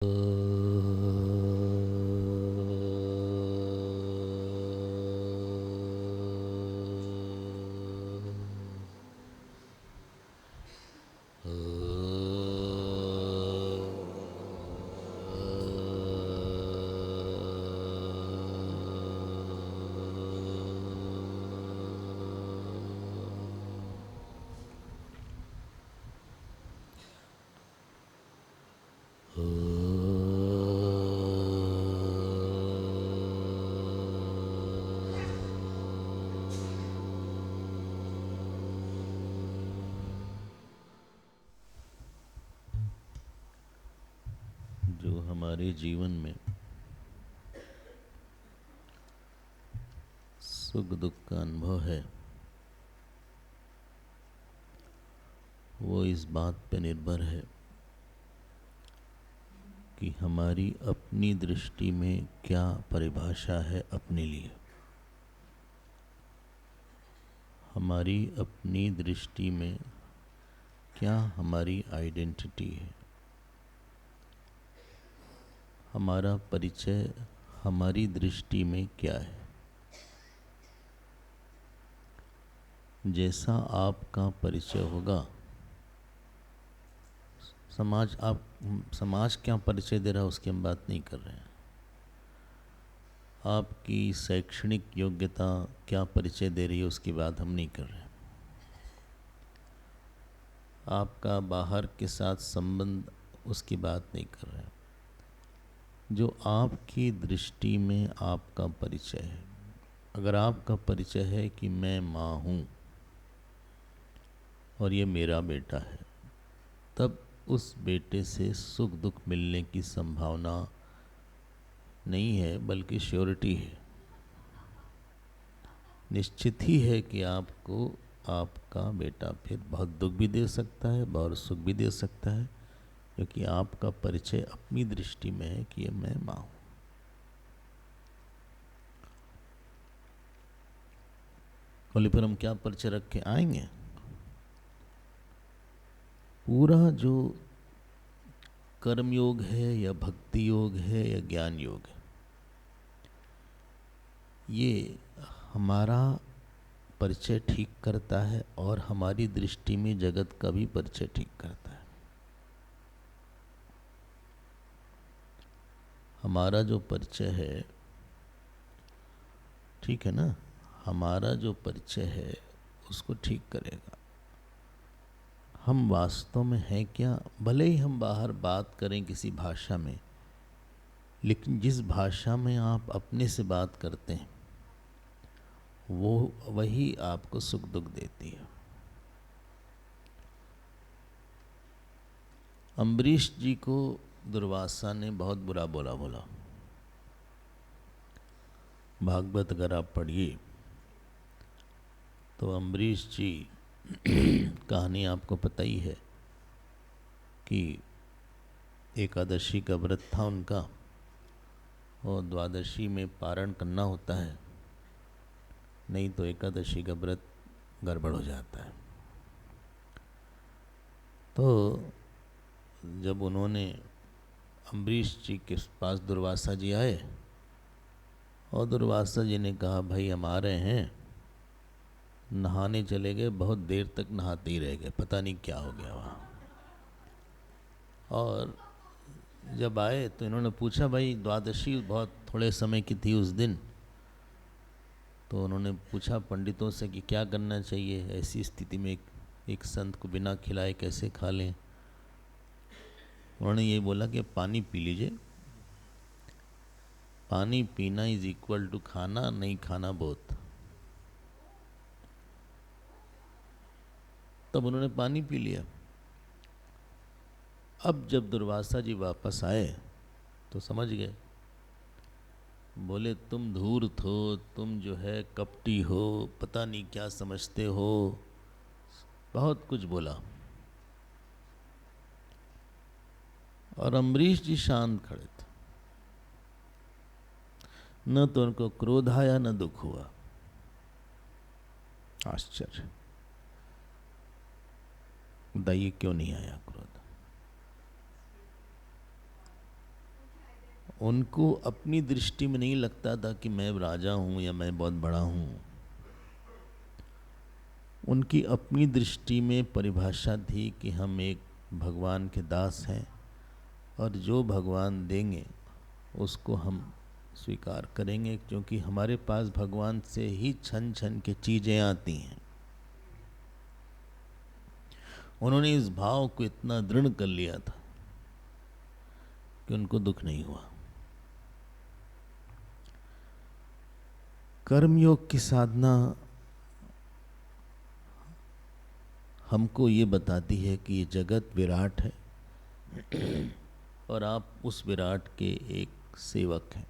जो हमारे जीवन में सुख दुख का अनुभव है वो इस बात पर निर्भर है कि हमारी अपनी दृष्टि में क्या परिभाषा है अपने लिए। हमारी अपनी दृष्टि में क्या हमारी आइडेंटिटी है, हमारा परिचय हमारी दृष्टि में क्या है। जैसा आपका परिचय होगा, समाज क्या परिचय दे रहा है उसकी हम बात नहीं कर रहे हैं। आपकी शैक्षणिक योग्यता क्या परिचय दे रही है उसकी बात हम नहीं कर रहे हैं। आपका बाहर के साथ संबंध उसकी बात नहीं कर रहे हैं। जो आपकी दृष्टि में आपका परिचय है, अगर आपका परिचय है कि मैं माँ हूँ और ये मेरा बेटा है, तब उस बेटे से सुख दुख मिलने की संभावना नहीं है बल्कि श्योरिटी है। निश्चित ही है कि आपको आपका बेटा फिर बहुत दुख भी दे सकता है, बहुत सुख भी दे सकता है, क्योंकि आपका परिचय अपनी दृष्टि में है कि ये मैं माँ हूँ। होली पर हम क्या परिचय रख के आएंगे? पूरा जो कर्म योग है या भक्ति योग है या ज्ञान योग है, ये हमारा परिचय ठीक करता है और हमारी दृष्टि में जगत का भी परिचय ठीक करता है। हमारा जो परिचय है, ठीक है ना, हमारा जो परिचय है उसको ठीक करेगा। हम वास्तव में हैं क्या, भले ही हम बाहर बात करें किसी भाषा में, लेकिन जिस भाषा में आप अपने से बात करते हैं वो वही आपको सुख दुख देती है। अम्बरीश जी को दुर्वासा ने बहुत बुरा बोला। भागवत अगर आप पढ़िए तो अम्बरीश जी कहानी आपको पता ही है कि एकादशी का व्रत था उनका और द्वादशी में पारण करना होता है, नहीं तो एकादशी का व्रत गड़बड़ हो जाता है। तो जब उन्होंने अम्बरीश जी के पास दुर्वासा जी आए और दुर्वासा जी ने कहा भाई हम आ रहे हैं, नहाने चले गए, बहुत देर तक नहाते ही रह गए, पता नहीं क्या हो गया वहाँ। और जब आए तो इन्होंने पूछा भाई द्वादशी बहुत थोड़े समय की थी उस दिन, तो उन्होंने पूछा पंडितों से कि क्या करना चाहिए ऐसी स्थिति में, एक संत को बिना खिलाए कैसे खा लें। उन्होंने ये बोला कि पानी पी लीजिए, पानी पीना इज इक्वल टू खाना, नहीं खाना बहुत। तब उन्होंने पानी पी लिया। अब जब दुर्वासा जी वापस आए तो समझ गए, बोले तुम धूर्त हो, तुम जो है कपटी हो, पता नहीं क्या समझते हो, बहुत कुछ बोला। और अम्बरीश जी शांत खड़े थे, न तो उनको क्रोध आया न दुख हुआ। आश्चर्य, बताइए क्यों नहीं आया क्रोध? उनको अपनी दृष्टि में नहीं लगता था कि मैं राजा हूँ या मैं बहुत बड़ा हूँ। उनकी अपनी दृष्टि में परिभाषा थी कि हम एक भगवान के दास हैं और जो भगवान देंगे उसको हम स्वीकार करेंगे, क्योंकि हमारे पास भगवान से ही छन छन के चीज़ें आती हैं। उन्होंने इस भाव को इतना दृढ़ कर लिया था कि उनको दुख नहीं हुआ। कर्मयोग की साधना हमको ये बताती है कि ये जगत विराट है और आप उस विराट के एक सेवक हैं।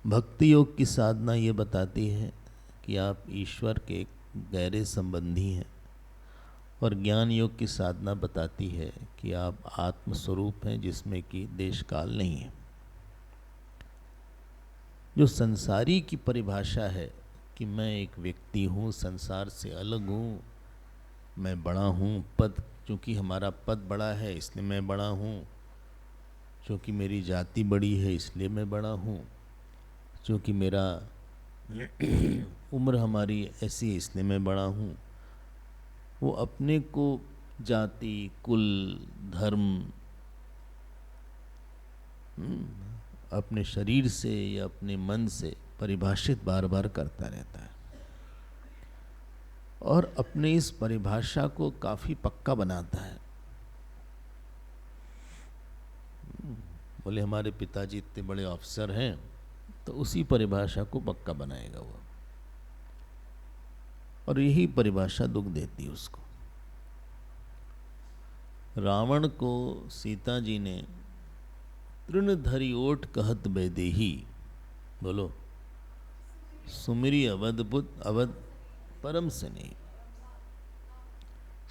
भक्ति योग की साधना ये बताती है कि आप ईश्वर के गहरे संबंधी हैं, और ज्ञान योग की साधना बताती है कि आप आत्म स्वरूप हैं जिसमें कि देश काल नहीं है। जो संसारी की परिभाषा है कि मैं एक व्यक्ति हूँ, संसार से अलग हूँ, मैं बड़ा हूँ, पद, चूँकि हमारा पद बड़ा है इसलिए मैं बड़ा हूँ, चूँकि मेरी जाति बड़ी है इसलिए मैं बड़ा हूँ, चूँकि मेरा उम्र हमारी ऐसी है इसलिए मैं बड़ा हूँ, वो अपने को जाति, कुल, धर्म, अपने शरीर से या अपने मन से परिभाषित बार बार करता रहता है और अपने इस परिभाषा को काफ़ी पक्का बनाता है। बोले हमारे पिताजी इतने बड़े अफसर हैं, तो उसी परिभाषा को पक्का बनाएगा वो, और यही परिभाषा दुख देती है उसको। रावण को सीता जी ने तृण धरी ओट कहत बैदेही, बोलो, सुमिरी अवधपुत अवध परम स्नेही,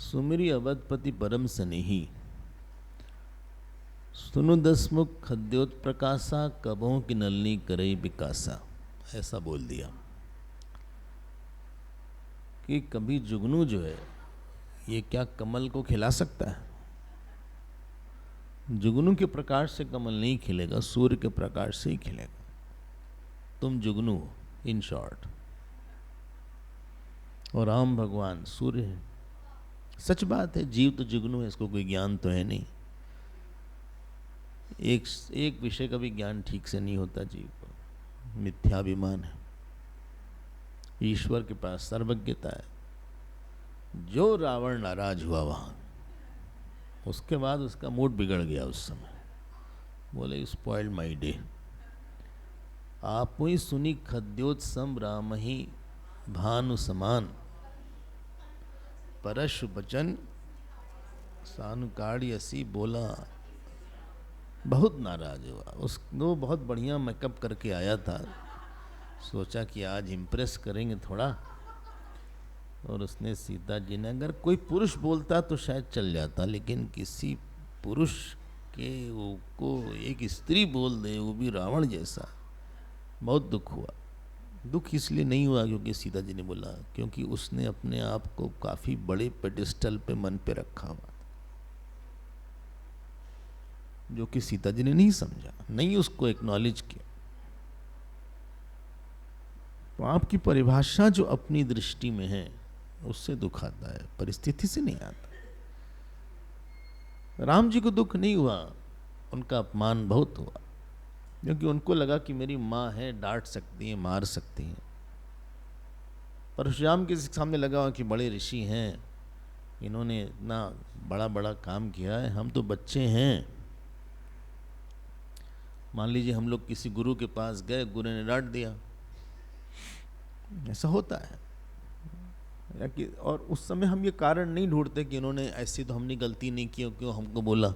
सुमिरी अवधपति परम स्नेही, सुनु दसमुख खद्योत प्रकाशा, कबों की नलनी करई विकासा। ऐसा बोल दिया कि कभी जुगनू जो है ये क्या कमल को खिला सकता है? जुगनू के प्रकाश से कमल नहीं खिलेगा, सूर्य के प्रकाश से ही खिलेगा। तुम जुगनू हो, इन शॉर्ट, और राम भगवान सूर्य है। सच बात है, जीव तो जुगनू है, इसको कोई ज्ञान तो है नहीं। एक विषय का भी ज्ञान ठीक से नहीं होता जीव को, मिथ्याभिमान है। ईश्वर के पास सर्वज्ञता है। जो रावण नाराज हुआ वहां, उसके बाद उसका मूड बिगड़ गया। उस समय बोले स्पॉइल्ड माई डे। आप ही सुनी खद्योत्सम राम ही भानु समान, परशु बचन सानुकार्यसी बोला। बहुत नाराज हुआ। उसको बहुत बढ़िया मेकअप करके आया था, सोचा कि आज इम्प्रेस करेंगे थोड़ा, और उसने सीता जी ने, अगर कोई पुरुष बोलता तो शायद चल जाता, लेकिन किसी पुरुष के को एक स्त्री बोल दे, वो भी रावण जैसा, बहुत दुख हुआ। दुख इसलिए नहीं हुआ क्योंकि सीता जी ने बोला, क्योंकि उसने अपने आप को काफ़ी बड़े पेडिस्टल पे मन पे रखा हुआ, जो कि सीता जी ने नहीं समझा, नहीं उसको एक्नॉलेज किया। तो आपकी परिभाषा जो अपनी दृष्टि में है उससे दुख आता है, परिस्थिति से नहीं आता। राम जी को दुख नहीं हुआ, उनका अपमान बहुत हुआ, क्योंकि उनको लगा कि मेरी माँ है, डांट सकती है, मार सकती है। परशुराम के सामने लगा कि बड़े ऋषि हैं, इन्होंने इतना बड़ा बड़ा काम किया है, हम तो बच्चे हैं। मान लीजिए हम लोग किसी गुरु के पास गए, गुरु ने डांट दिया, ऐसा होता है। और उस समय हम ये कारण नहीं ढूंढते कि इन्होंने ऐसी तो हमने गलती नहीं की, क्यों हमको बोला,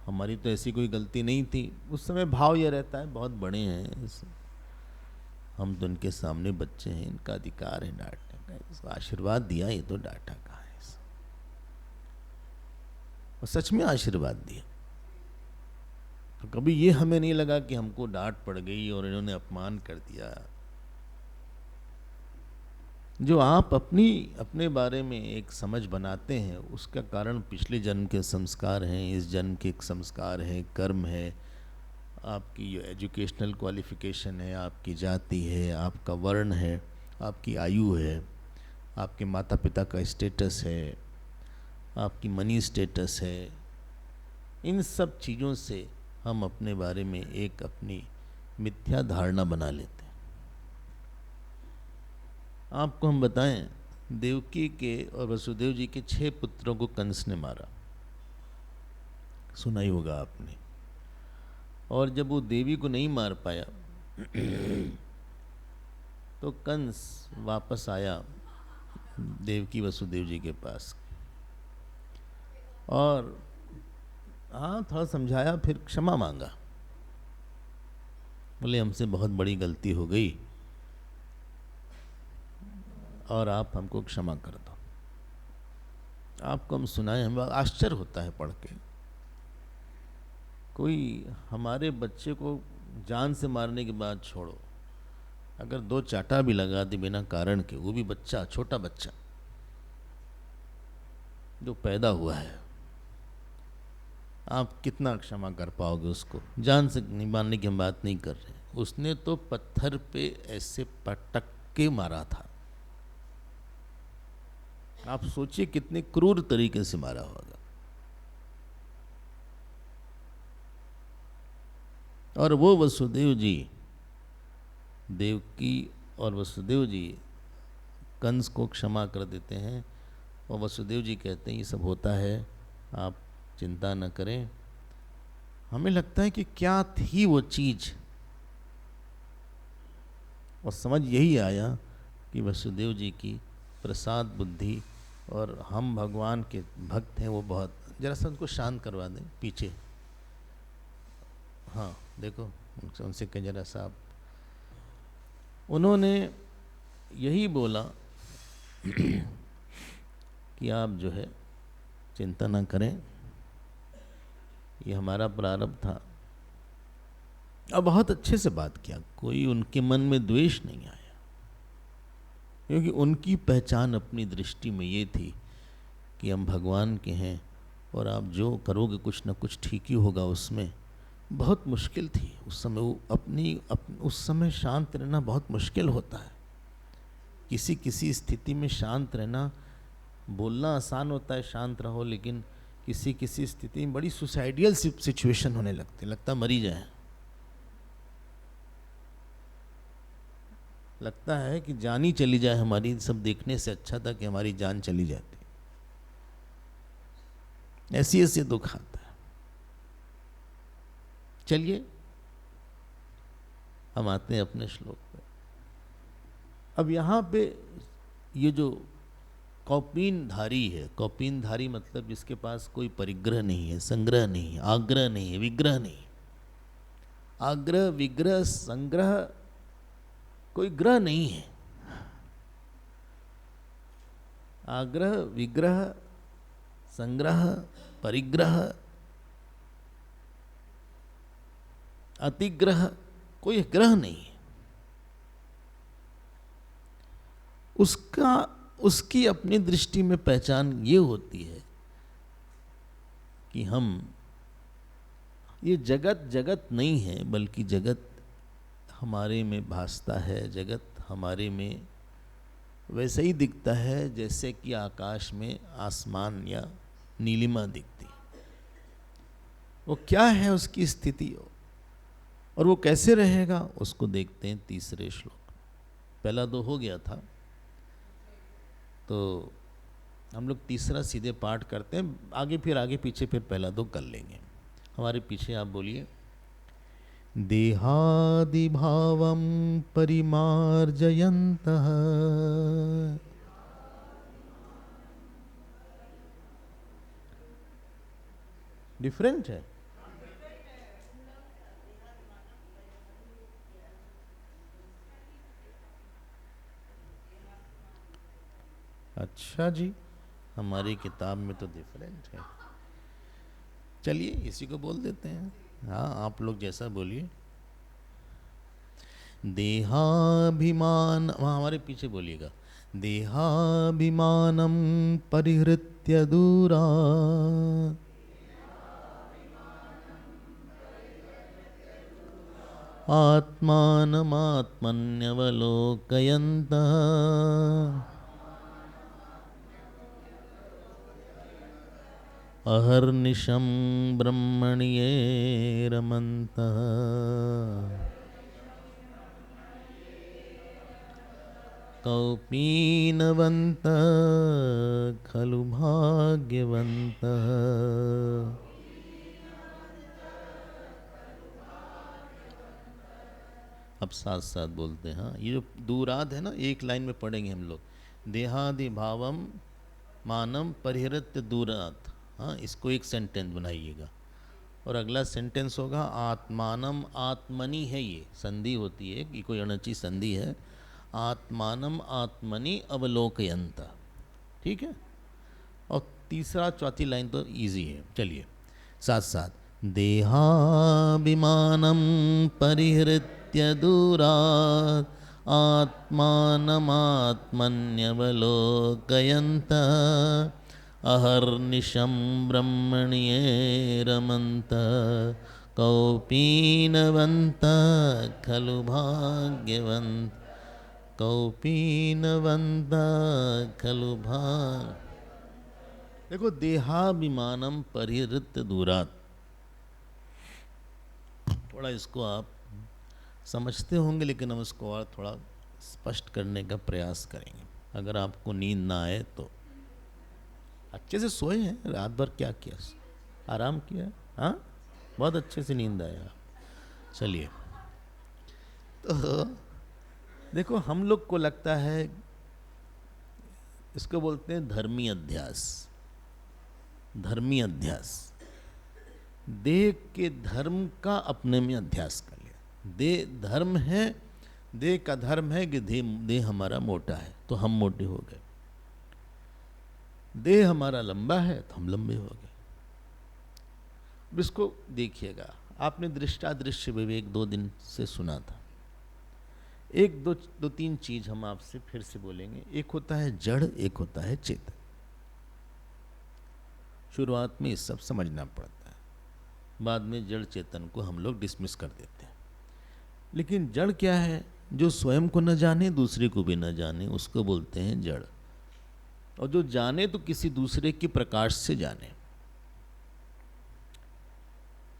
हमारी तो ऐसी कोई गलती नहीं थी। उस समय भाव ये रहता है बहुत बड़े हैं, हम तो इनके सामने बच्चे हैं, इनका अधिकार है डांटने का, आशीर्वाद दिया, ये तो डांटा कहाँ है। और सच में आशीर्वाद दिया। तो कभी ये हमें नहीं लगा कि हमको डांट पड़ गई और इन्होंने अपमान कर दिया। जो आप अपने बारे में एक समझ बनाते हैं, उसका कारण पिछले जन्म के संस्कार हैं, इस जन्म के संस्कार हैं, कर्म है, आपकी जो एजुकेशनल क्वालिफ़िकेशन है, आपकी जाति है, आपका वर्ण है, आपकी आयु है, आपके माता पिता का स्टेटस है, आपकी मनी स्टेटस है। इन सब चीज़ों से हम अपने बारे में एक अपनी मिथ्या धारणा बना लेते हैं। आपको हम बताएं, देवकी के और वसुदेव जी के 6 पुत्रों को कंस ने मारा, सुना ही होगा आपने। और जब वो देवी को नहीं मार पाया तो कंस वापस आया देवकी वसुदेव जी के पास, और हाँ थोड़ा समझाया, फिर क्षमा मांगा। बोले हमसे बहुत बड़ी गलती हो गई और आप हमको क्षमा कर दो। आपको हम सुनाए, हम आश्चर्य होता है पढ़ के। कोई हमारे बच्चे को जान से मारने के बाद छोड़ो, अगर 2 चाटा भी लगा दे बिना कारण के, वो भी बच्चा, छोटा बच्चा जो पैदा हुआ है, आप कितना क्षमा कर पाओगे उसको? जान से नहीं मारने की हम बात नहीं कर रहे, उसने तो पत्थर पे ऐसे पटक के मारा था। आप सोचिए कितने क्रूर तरीके से मारा होगा। और वो वसुदेव जी, देवकी और वसुदेव जी कंस को क्षमा कर देते हैं, और वसुदेव जी कहते हैं ये सब होता है, आप चिंता न करें। हमें लगता है कि क्या थी वो चीज़, और समझ यही आया कि वसुदेव जी की प्रसाद बुद्धि, और हम भगवान के भक्त हैं, वो बहुत। जरा सा उनको शांत करवा दें पीछे, हाँ देखो उनसे कहें जरा सा। उन्होंने यही बोला कि आप जो है चिंता ना करें, ये हमारा प्रारब्ध था। और बहुत अच्छे से बात किया, कोई उनके मन में द्वेष नहीं आया, क्योंकि उनकी पहचान अपनी दृष्टि में ये थी कि हम भगवान के हैं, और आप जो करोगे कुछ ना कुछ ठीक ही होगा। उसमें बहुत मुश्किल थी उस समय, वो उस समय शांत रहना बहुत मुश्किल होता है। किसी किसी स्थिति में शांत रहना, बोलना आसान होता है शांत रहो, लेकिन किसी किसी स्थिति में बड़ी सुसाइडियल सिचुएशन होने लगता मरी जाए, लगता है कि जान ही चली जाए हमारी। सब देखने से अच्छा था कि हमारी जान चली जाती। ऐसी ऐसी दुख आता है। चलिए हम आते हैं अपने श्लोक पे। अब यहाँ पे ये जो कौपीनधारी है, कौपीनधारी मतलब जिसके पास कोई परिग्रह नहीं है, संग्रह नहीं है, आग्रह नहीं है, विग्रह नहीं है। आग्रह विग्रह संग्रह, कोई ग्रह नहीं है। आग्रह विग्रह संग्रह परिग्रह अतिग्रह, कोई ग्रह नहीं है। उसकी अपनी दृष्टि में पहचान ये होती है कि हम, ये जगत जगत नहीं है, बल्कि जगत हमारे में भासता है। जगत हमारे में वैसे ही दिखता है जैसे कि आकाश में आसमान या नीलिमा दिखती। वो क्या है उसकी स्थिति, और वो कैसे रहेगा, उसको देखते हैं तीसरे श्लोक। पहला 2 हो गया था, तो हम लोग तीसरा सीधे पाठ करते हैं, आगे पीछे फिर पहला 2 कर लेंगे। हमारे पीछे आप बोलिए। देहादि भावम परिमार्जयन्तः डिफरेंट है। अच्छा जी, हमारी किताब में तो डिफरेंट है। चलिए इसी को बोल देते हैं। हाँ आप लोग जैसा बोलिए। देहाभिमान, वहाँ हमारे पीछे बोलिएगा। देहाभिमानं परिहृत्य दूरा आत्मानमात्मन्यवलोकयन्तः अहर्निशं ब्रह्मण्ये रमन्तः कौपीनवन्तः खलु भाग्यवन्तः। अब साथ साथ बोलते हैं। हाँ, ये जो दूराद है ना, एक लाइन में पढ़ेंगे हम लोग। देहादि भावम मानम परिहृत्य दूरात। हाँ, इसको एक सेंटेंस बनाइएगा। और अगला सेंटेंस होगा आत्मानम आत्मनि है, ये संधि होती है, ये कोई अणची संधि है। आत्मानम आत्मनि अवलोकयंत। ठीक है। और तीसरा चौथी लाइन तो इजी है, चलिए साथ साथ। देहाभिमानं परिहृत्य दूरात् आत्मानमात्मन्यवलोकयन्तः अहर्निशं ब्रह्मण्ये रमन्तः कौपीनवन्तः खलु भाग्यवन्तः कौपीनवन्तः खलु भाग्य। देखो, देहाभिमानम परिहृत्य दूरात्, थोड़ा इसको आप समझते होंगे, लेकिन हम इसको और थोड़ा स्पष्ट करने का प्रयास करेंगे। अगर आपको नींद ना आए तो अच्छे से सोए हैं, रात भर क्या किया, आराम किया? हाँ, बहुत अच्छे से नींद आया। चलिए, तो देखो, हम लोग को लगता है, इसको बोलते हैं धर्मी अध्यास। धर्मी अध्यास, देह के धर्म का अपने में अध्यास कर लिया। देह धर्म है, देह का धर्म है कि देह हमारा मोटा है तो हम मोटे हो गए, देह हमारा लंबा है तो हम लंबे हो गए। अब इसको देखिएगा, आपने दृष्टादृश्य विवेक 2 दिन से सुना था। एक दो तीन चीज हम आपसे फिर से बोलेंगे। एक होता है जड़, एक होता है चेतन। शुरुआत में ये सब समझना पड़ता है, बाद में जड़ चेतन को हम लोग डिसमिस कर देते हैं। लेकिन जड़ क्या है? जो स्वयं को न जाने, दूसरे को भी न जाने, उसको बोलते हैं जड़। और जो जाने तो किसी दूसरे के प्रकाश से जाने।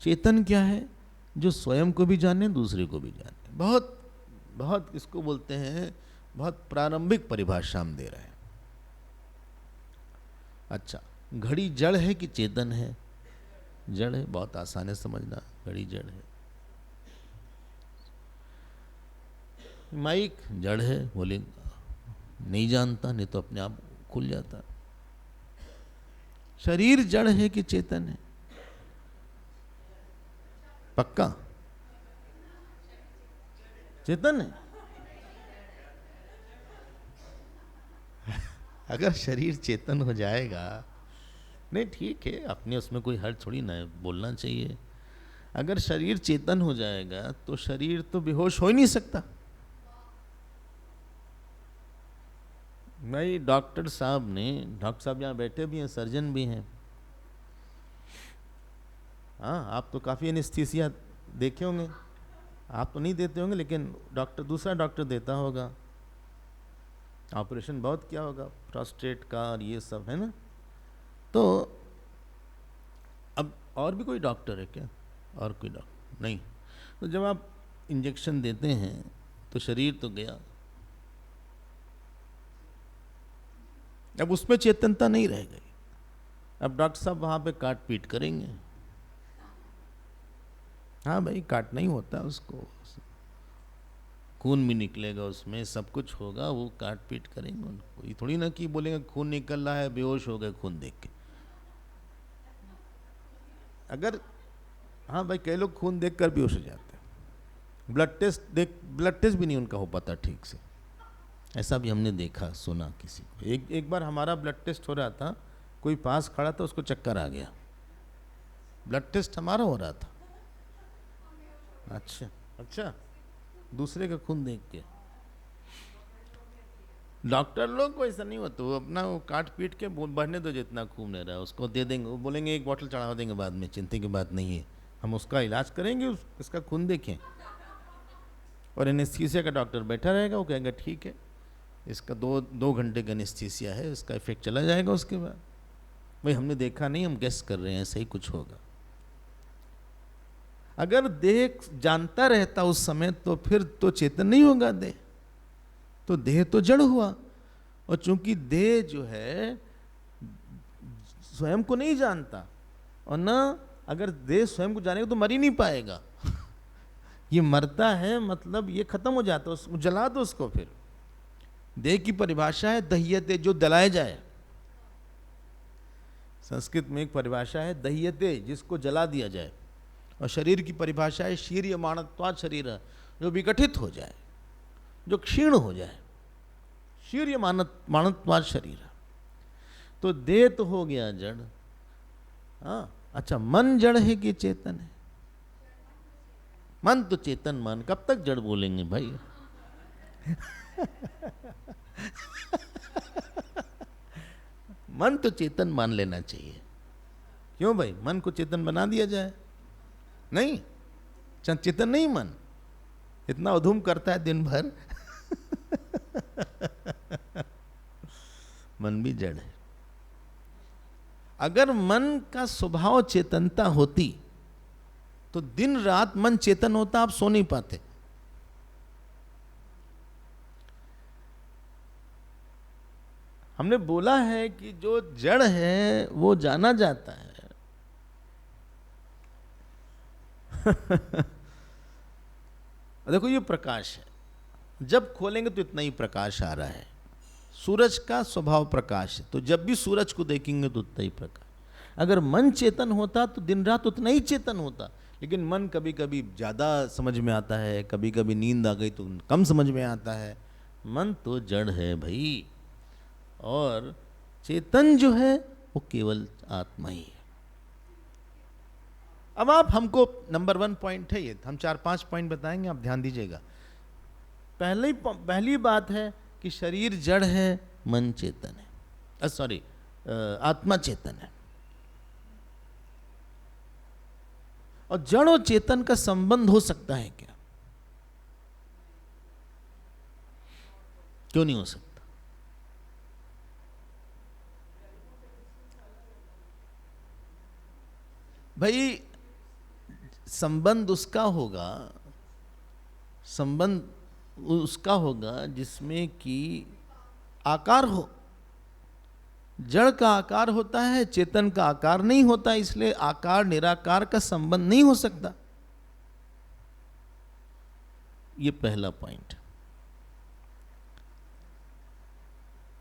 चेतन क्या है? जो स्वयं को भी जाने, दूसरे को भी जाने। बहुत बहुत इसको बोलते हैं, बहुत प्रारंभिक परिभाषा हम दे रहे हैं। अच्छा, घड़ी जड़ है कि चेतन है? जड़ है, बहुत आसान है समझना, घड़ी जड़ है। माइक जड़ है, बोले नहीं जानता, नहीं तो अपने आप खुल जाता। शरीर जड़ है कि चेतन है? पक्का चेतन है। अगर शरीर चेतन हो जाएगा, नहीं ठीक है, अपने उसमें कोई हर्ज थोड़ी ना है, बोलना चाहिए। अगर शरीर चेतन हो जाएगा तो शरीर तो बेहोश हो ही नहीं सकता। भाई डॉक्टर साहब यहाँ बैठे भी हैं, सर्जन भी हैं। हाँ, आप तो काफ़ी एनेस्थीसिया देखे होंगे। आप तो नहीं देते होंगे, लेकिन दूसरा डॉक्टर देता होगा। ऑपरेशन बहुत किया होगा, प्रोस्टेट का और ये सब, है ना। तो अब और भी कोई डॉक्टर है क्या? और कोई डॉक्टर नहीं। तो जब आप इंजेक्शन देते हैं तो शरीर तो गया, अब उसमें चेतनता नहीं रह गई। अब डॉक्टर साहब वहाँ पे काट पीट करेंगे। हाँ भाई, काट नहीं होता, उसको खून भी निकलेगा, उसमें सब कुछ होगा, वो काट पीट करेंगे उनको। ये थोड़ी ना कि बोलेंगे खून निकल रहा है, बेहोश हो गए खून देख के। अगर हाँ भाई, कई लोग खून देखकर बेहोश हो जाते हैं। ब्लड टेस्ट भी नहीं उनका हो पाता ठीक से। ऐसा भी हमने देखा, सुना किसी को। एक बार हमारा ब्लड टेस्ट हो रहा था, कोई पास खड़ा था, उसको चक्कर आ गया। ब्लड टेस्ट हमारा हो रहा था। अच्छा, दूसरे का खून देख के। डॉक्टर लोग को ऐसा नहीं होता, वो अपना वो काट पीट के बढ़ने दो, जितना खून ले रहा है उसको दे देंगे, वो बोलेंगे एक बोतल चढ़ा देंगे बाद में, चिंता की बात नहीं है, हम उसका इलाज करेंगे, इसका खून देखें। और एनेस्थीसिया का डॉक्टर बैठा रहेगा, वो कहेगा ठीक है, इसका दो घंटे का एनेस्थीसिया है, इसका इफेक्ट चला जाएगा, उसके बाद भाई हमने देखा नहीं, हम गेस कर रहे हैं, ऐसा ही कुछ होगा। अगर देह जानता रहता उस समय, तो फिर तो चेतन नहीं होगा देह, तो देह तो जड़ हुआ। और चूंकि देह जो है स्वयं को नहीं जानता, और ना अगर देह स्वयं को जानेगा तो मर ही नहीं पाएगा। ये मरता है मतलब ये खत्म हो जाता है, उसको जला दो उसको। फिर देह की परिभाषा है दह्यते, जो जलाया जाए। संस्कृत में एक परिभाषा है दह्यते, जिसको जला दिया जाए। और शरीर की परिभाषा है शीर्यमाणत्वात् शरीर, जो विघटित हो जाए, जो क्षीण हो जाए, शीर्यमाणत्वात् शरीर। तो देह तो हो गया जड़। हाँ, अच्छा, मन जड़ है कि चेतन है? मन तो चेतन मान, कब तक जड़ बोलेंगे भाई? मन तो चेतन मान लेना चाहिए। क्यों भाई, मन को चेतन बना दिया जाए? नहीं, चेतन नहीं मन, इतना उधूम करता है दिन भर। मन भी जड़ है। अगर मन का स्वभाव चेतनता होती तो दिन रात मन चेतन होता, आप सो नहीं पाते। हमने बोला है कि जो जड़ है वो जाना जाता है। देखो ये प्रकाश है, जब खोलेंगे तो इतना ही प्रकाश आ रहा है। सूरज का स्वभाव प्रकाश है, तो जब भी सूरज को देखेंगे तो उतना ही प्रकाश। अगर मन चेतन होता तो दिन रात उतना ही चेतन होता। लेकिन मन कभी कभी ज़्यादा समझ में आता है, कभी कभी नींद आ गई तो कम समझ में आता है। मन तो जड़ है भाई, और चेतन जो है वो केवल आत्मा ही है। अब आप हमको नंबर 1 पॉइंट है ये, हम 4-5 पॉइंट बताएंगे, आप ध्यान दीजिएगा। पहली बात है कि शरीर जड़ है, मन चेतन है, आत्मा चेतन है। और जड़ और चेतन का संबंध हो सकता है क्या? क्यों नहीं हो सकता? भाई संबंध उसका होगा जिसमें कि आकार हो। जड़ का आकार होता है, चेतन का आकार नहीं होता, इसलिए आकार निराकार का संबंध नहीं हो सकता। ये पहला पॉइंट।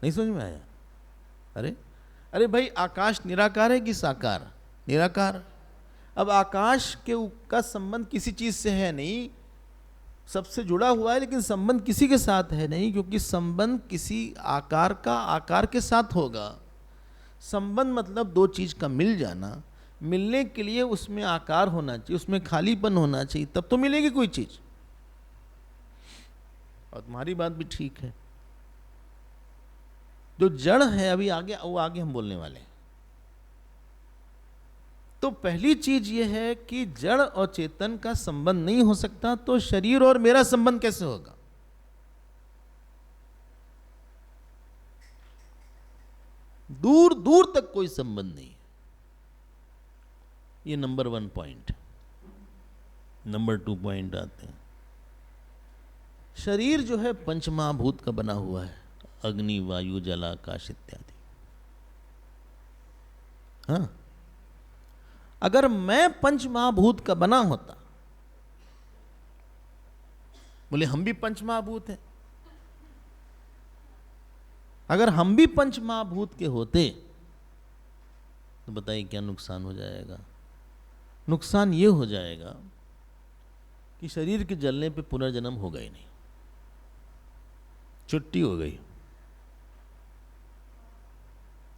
नहीं समझ में आया? अरे भाई, आकाश निराकार है कि साकार? निराकार। अब आकाश का संबंध किसी चीज से है नहीं, सबसे जुड़ा हुआ है, लेकिन संबंध किसी के साथ है नहीं, क्योंकि संबंध किसी आकार का आकार के साथ होगा। संबंध मतलब दो चीज का मिल जाना। मिलने के लिए उसमें आकार होना चाहिए, उसमें खालीपन होना चाहिए, तब तो मिलेगी कोई चीज। और तुम्हारी बात भी ठीक है। जो जड़ है, अभी आगे हम बोलने वाले हैं। तो पहली चीज यह है कि जड़ और चेतन का संबंध नहीं हो सकता, तो शरीर और मेरा संबंध कैसे होगा? दूर दूर तक कोई संबंध नहीं। ये नंबर 1 पॉइंट। नंबर 2 पॉइंट आते हैं। शरीर जो है पंचमहाभूत का बना हुआ है, अग्नि, वायु, जल, आकाश इत्यादि। हाँ, अगर मैं पंचमहाभूत का बना होता, बोले हम भी पंचमहाभूत हैं, अगर हम भी पंचमहाभूत के होते तो बताइए क्या नुकसान हो जाएगा? नुकसान ये हो जाएगा कि शरीर के जलने पे पुनर्जन्म होगा ही नहीं, छुट्टी हो गई,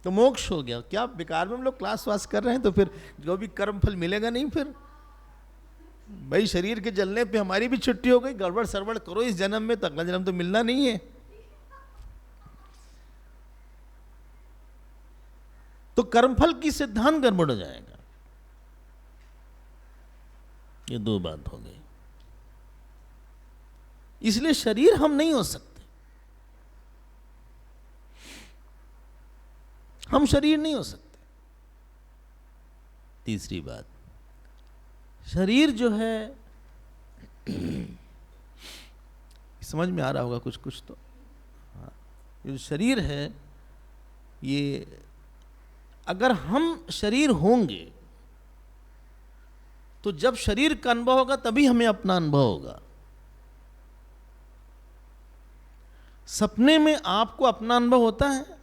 तो मोक्ष हो गया। क्या बेकार में हम लोग क्लास वास कर रहे हैं? तो फिर जो भी कर्म फल मिलेगा नहीं। फिर भाई शरीर के जलने पे हमारी भी छुट्टी हो गई, गड़बड़ सरबड़ करो इस जन्म में तो अगला जन्म तो मिलना नहीं है। तो कर्मफल की सिद्धांत गड़बड़ हो जाएगा। ये दो बात हो गई। इसलिए शरीर हम नहीं हो सकते, हम शरीर नहीं हो सकते। तीसरी बात, शरीर जो है समझ में आ रहा होगा कुछ कुछ तो। हाँ, ये शरीर है, ये अगर हम शरीर होंगे तो जब शरीर का अनुभव होगा तभी हमें अपना अनुभव होगा। सपने में आपको अपना अनुभव होता है?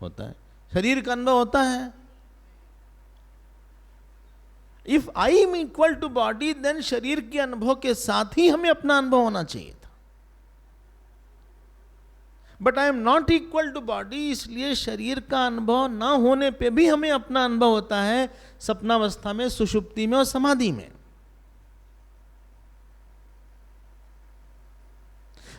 होता है। शरीर का अनुभव होता है? If I am equal to body, then शरीर के अनुभव के साथ ही हमें अपना अनुभव होना चाहिए था। But I am not equal to body, इसलिए शरीर का अनुभव ना होने पे भी हमें अपना अनुभव होता है, सपनावस्था में, सुषुप्ति में और समाधि में।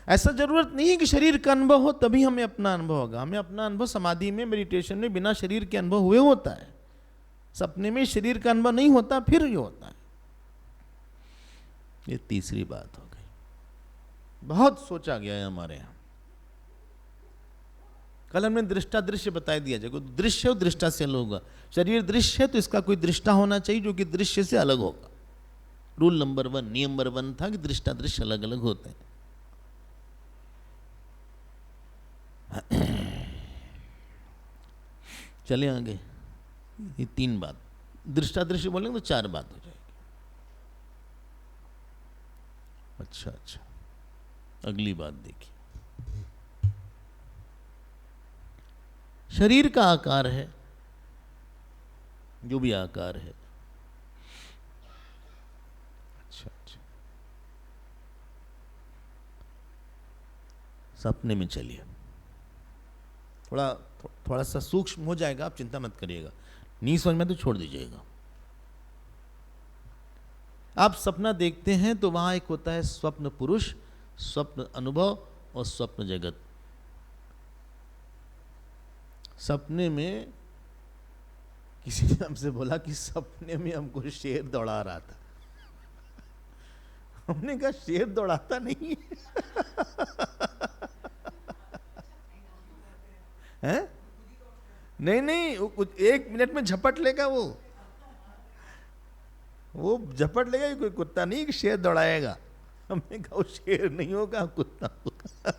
ऐसा जरूरत नहीं है कि शरीर का अनुभव हो तभी हमें अपना अनुभव होगा। हमें अपना अनुभव समाधि में, मेडिटेशन में बिना शरीर के अनुभव हुए होता है। सपने में शरीर का अनुभव नहीं होता, फिर ये होता है। ये तीसरी बात हो गई। बहुत सोचा गया है हमारे यहां। कल हमने दृष्टा दृश्य बता दिया, जब दृश्य हो दृष्टा से अलग होगा। शरीर दृश्य है तो इसका कोई दृष्टा होना चाहिए जो कि दृश्य से अलग होगा। रूल नंबर 1, नियम नंबर 1 था कि दृष्टा दृश्य अलग अलग होते हैं। चले आगे। ये 3 बात, दृष्टा दृश्य बोलेंगे तो 4 बात हो जाएगी। अच्छा, अगली बात देखिए। शरीर का आकार है, जो भी आकार है। अच्छा, सपने में चलिए, थोड़ा सा सूक्ष्म हो जाएगा, आप चिंता मत करिएगा। नहीं समझ में तो छोड़ दीजिएगा। आप सपना देखते हैं तो वहां एक होता है स्वप्न पुरुष, स्वप्न अनुभव और स्वप्न जगत। सपने में किसी ने हमसे बोला कि सपने में हमको शेर दौड़ा रहा था। हमने कहा शेर दौड़ाता नहीं है? नहीं, 1 मिनट में झपट लेगा वो झपट लेगा। कोई कुत्ता नहीं कि शेर दौड़ाएगा। हमने कहा वो शेर नहीं होगा, कुत्ता होगा।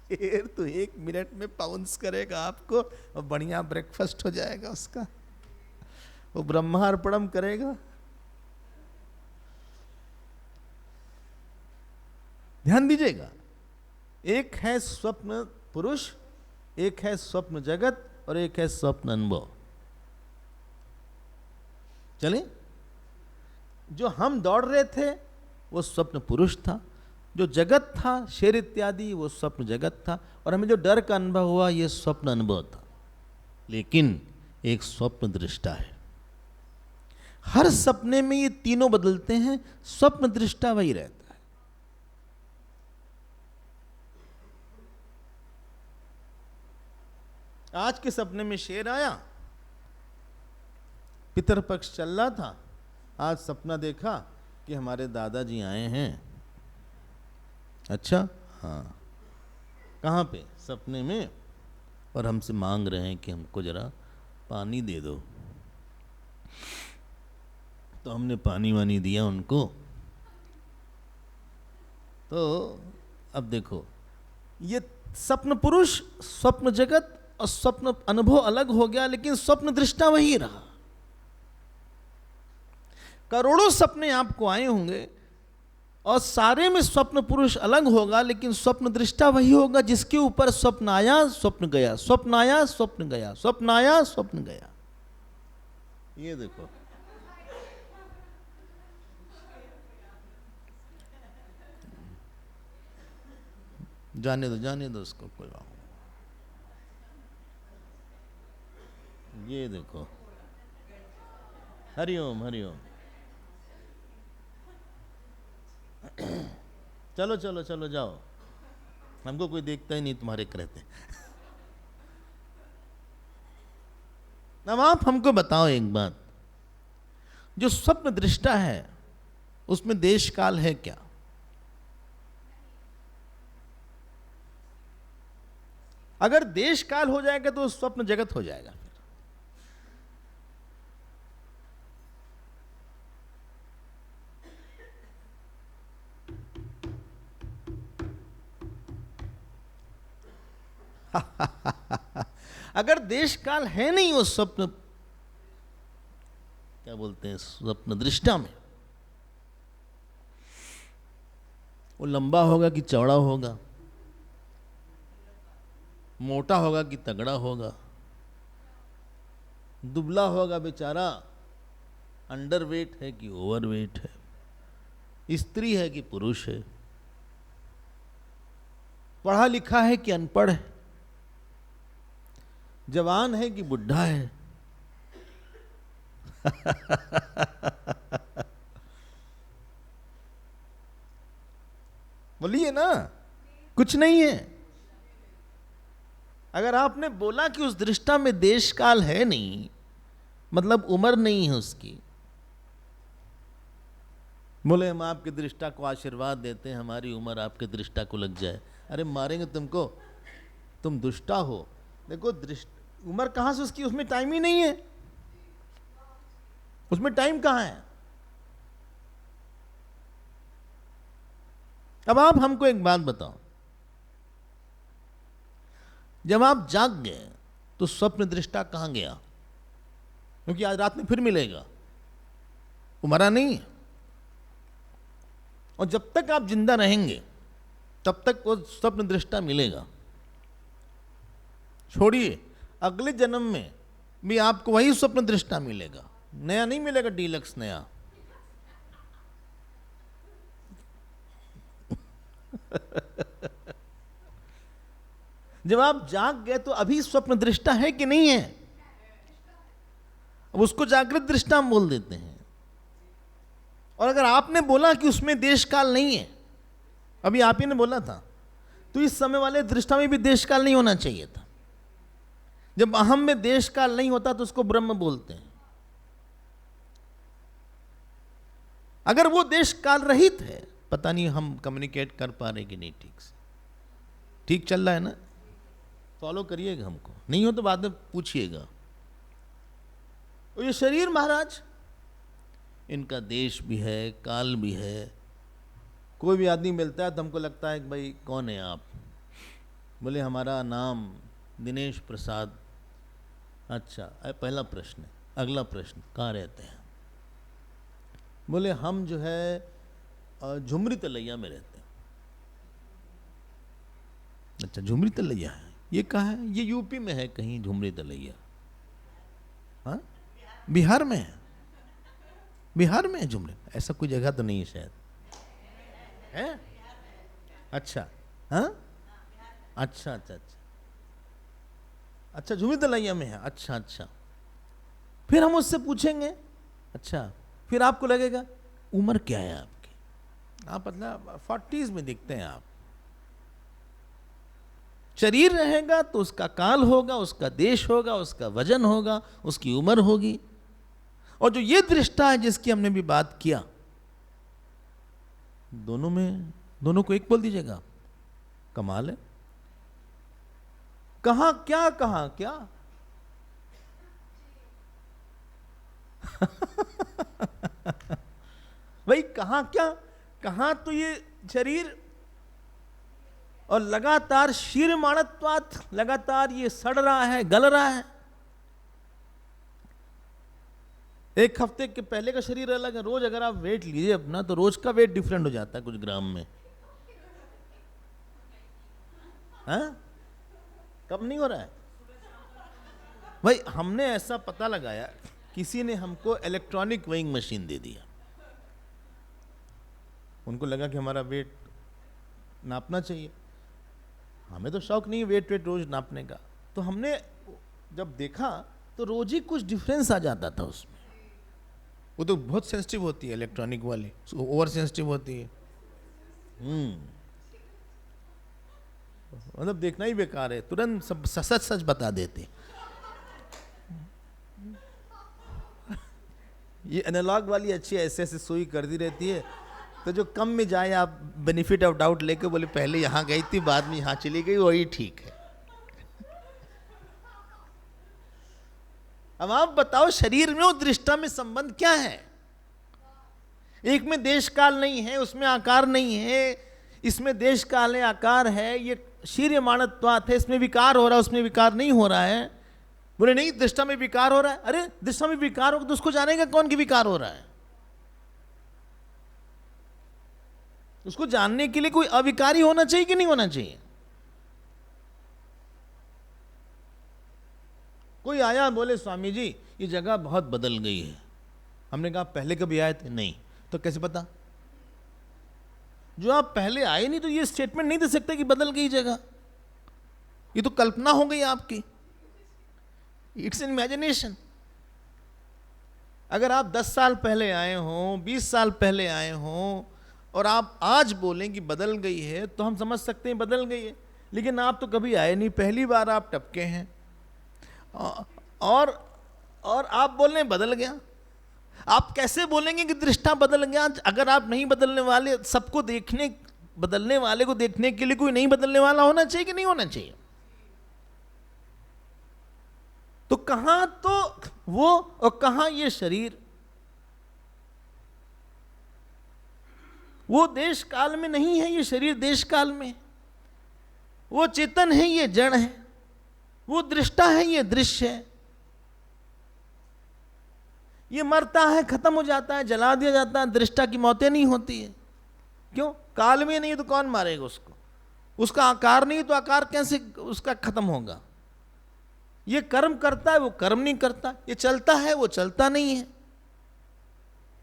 शेर तो 1 मिनट में पाउंस करेगा आपको और बढ़िया ब्रेकफास्ट हो जाएगा उसका। वो ब्रह्मार्पणम करेगा। ध्यान दीजिएगा, एक है स्वप्न पुरुष, एक है स्वप्न जगत और एक है स्वप्न अनुभव। चले, जो हम दौड़ रहे थे वो स्वप्न पुरुष था, जो जगत था शेर इत्यादि वो स्वप्न जगत था, और हमें जो डर का अनुभव हुआ ये स्वप्न अनुभव था। लेकिन एक स्वप्न दृष्टा है। हर सपने में ये तीनों बदलते हैं, स्वप्न दृष्टा वही रहता है। आज के सपने में शेर आया, पितर पक्ष चल रहा था, आज सपना देखा कि हमारे दादाजी आए हैं। अच्छा, हाँ, कहाँ पे? सपने में, और हमसे मांग रहे हैं कि हमको जरा पानी दे दो। तो हमने पानी वानी दिया उनको। तो अब देखो, ये स्वप्न पुरुष, स्वप्न जगत और स्वप्न अनुभव अलग हो गया, लेकिन स्वप्न दृष्टा वही रहा। करोड़ों सपने आपको आए होंगे और सारे में स्वप्न पुरुष अलग होगा, लेकिन स्वप्न दृष्टा वही होगा जिसके ऊपर स्वप्न आया स्वप्न गया, स्वप्न आया स्वप्न गया, स्वप्न आया स्वप्न गया। ये देखो, जाने दो उसको, कोई बात। ये देखो, हरिओम हरिओम। चलो चलो चलो जाओ। हमको कोई देखता ही नहीं, तुम्हारे रहते। अब आप हमको बताओ एक बात, जो स्वप्न दृष्टा है उसमें देश काल है क्या? अगर देश काल हो जाएगा तो स्वप्न जगत हो जाएगा। अगर देश काल है नहीं वो स्वप्न, क्या बोलते हैं, स्वप्न दृष्टा में, वो लंबा होगा कि चौड़ा होगा, मोटा होगा कि तगड़ा होगा, दुबला होगा बेचारा, अंडरवेट है कि ओवरवेट है, स्त्री है कि पुरुष है, पढ़ा लिखा है कि अनपढ़ है, जवान है कि बुढ़ा है। बोलिए ना, कुछ नहीं है। अगर आपने बोला कि उस दृष्टा में देश काल है नहीं, मतलब उम्र नहीं है उसकी, बोले हम आपके दृष्टा को आशीर्वाद देते हैं, हमारी उम्र आपके दृष्टा को लग जाए, अरे मारेंगे तुमको, तुम दुष्टा हो। देखो उम्र कहां से उसकी, उसमें टाइम ही नहीं है, उसमें टाइम कहां है। अब आप हमको एक बात बताओ, जब आप जाग गए तो स्वप्न दृष्टा कहां गया? क्योंकि आज रात में फिर मिलेगा, वो मरा नहीं है। और जब तक आप जिंदा रहेंगे तब तक वो स्वप्न दृष्टा मिलेगा। छोड़िए, अगले जन्म में भी आपको वही स्वप्न दृष्टा मिलेगा, नया नहीं मिलेगा, डीलक्स नया। जब आप जाग गए तो अभी स्वप्न दृष्टा है कि नहीं है? अब उसको जागृत दृष्टा हम बोल देते हैं। और अगर आपने बोला कि उसमें देश काल नहीं है, अभी आप ही ने बोला था, तो इस समय वाले दृष्टा में भी देश काल नहीं होना चाहिए था। जब अहम में देश काल नहीं होता तो उसको ब्रह्म बोलते हैं। अगर वो देश काल रहित है, पता नहीं हम कम्युनिकेट कर पा रहे कि नहीं ठीक से, ठीक चल रहा है ना? फॉलो करिएगा हमको, नहीं हो तो बाद में पूछिएगा। और ये शरीर महाराज, इनका देश भी है, काल भी है। कोई भी आदमी मिलता है तो हमको लगता है कि भाई कौन है आप? बोले हमारा नाम दिनेश प्रसाद। अच्छा, पहला प्रश्न। अगला प्रश्न, कहाँ रहते हैं? बोले हम जो है झुमरी तलैया में रहते हैं। अच्छा, झुमरी तलैया है, ये कहाँ है? ये यूपी में है कहीं झुमरी तलैया। हाँ, बिहार में है, बिहार में है झुमरी। ऐसा कोई जगह तो नहीं है शायद, है? अच्छा, हाँ, अच्छा अच्छा अच्छा अच्छा, झुमरी तलैया में है। अच्छा अच्छा, फिर हम उससे पूछेंगे। अच्छा, फिर आपको लगेगा उम्र क्या है आपकी? आप मतलब 40s में दिखते हैं आप। शरीर रहेगा तो उसका काल होगा, उसका देश होगा, उसका वजन होगा, उसकी उम्र होगी। और जो ये दृष्टा है जिसकी हमने भी बात किया, दोनों को एक बोल दीजिएगा। कमाल है। कहां क्या, कहां क्या? भाई कहां क्या, कहां तो ये शरीर, और लगातार शीर्माणत्वात्, लगातार ये सड़ रहा है, गल रहा है। एक हफ्ते के पहले का शरीर अलग है। रोज अगर आप वेट लीजिए अपना, तो रोज का वेट डिफरेंट हो जाता है कुछ ग्राम में। हाँ, कम नहीं हो रहा है भाई। हमने ऐसा पता लगाया, किसी ने हमको इलेक्ट्रॉनिक वेइंग मशीन दे दिया। उनको लगा कि हमारा वेट नापना चाहिए। हमें तो शौक नहीं है वेट रोज नापने का। तो हमने जब देखा तो रोज ही कुछ डिफरेंस आ जाता था उसमें। वो तो बहुत सेंसिटिव होती है इलेक्ट्रॉनिक वाली, ओवर सेंसिटिव होती है। मतलब देखना ही बेकार है, तुरंत सब सच सच बता देते। ये एनालॉग वाली अच्छी ऐसे ऐसे सुई करती रहती है, तो जो कम में जाए आप बेनिफिट ऑफ डाउट लेके बोले पहले यहाँ गई थी बाद में यहाँ चली गई, वही ठीक है। अब आप बताओ शरीर में और दृष्टा में संबंध क्या है? एक में देश काल नहीं है, उसमें आकार नहीं है, इसमें देश काल है, आकार है, ये शीर्यमाणत्वात् है, इसमें विकार हो रहा है, उसमें विकार नहीं हो रहा है। बोले नहीं दृष्टा में विकार हो रहा है। अरे दृष्टा में विकार हो तो उसको जानेगा कौन कि विकार हो रहा है? उसको जानने के लिए कोई अविकारी होना चाहिए कि नहीं होना चाहिए? कोई आया बोले स्वामी जी ये जगह बहुत बदल गई है। हमने कहा पहले कभी आए थे? नहीं। तो कैसे पता? जो आप पहले आए नहीं तो ये स्टेटमेंट नहीं दे सकते कि बदल गई जगह। ये तो कल्पना हो गई आपकी, इट्स एन इमेजिनेशन। अगर आप 10 साल पहले आए हों, 20 साल पहले आए हों और आप आज बोलें कि बदल गई है तो हम समझ सकते हैं बदल गई है, लेकिन आप तो कभी आए नहीं, पहली बार आप टपके हैं और आप बोल रहे हैं बदल गया। आप कैसे बोलेंगे कि दृष्टा बदल गया अगर आप नहीं बदलने वाले? सबको देखने, बदलने वाले को देखने के लिए कोई नहीं बदलने वाला होना चाहिए कि नहीं होना चाहिए? तो कहां तो वो और कहां ये शरीर? वो देश काल में नहीं है, ये शरीर देश काल में। वो चेतन है, ये जड़ है। वो दृष्टा है, ये दृश्य है। ये मरता है, खत्म हो जाता है, जला दिया जाता है। दृष्टा की मौतें नहीं होती है। क्यों? काल में नहीं तो कौन मारेगा उसको? उसका आकार नहीं तो आकार कैसे उसका खत्म होगा? ये कर्म करता है, वो कर्म नहीं करता। ये चलता है, वो चलता नहीं है।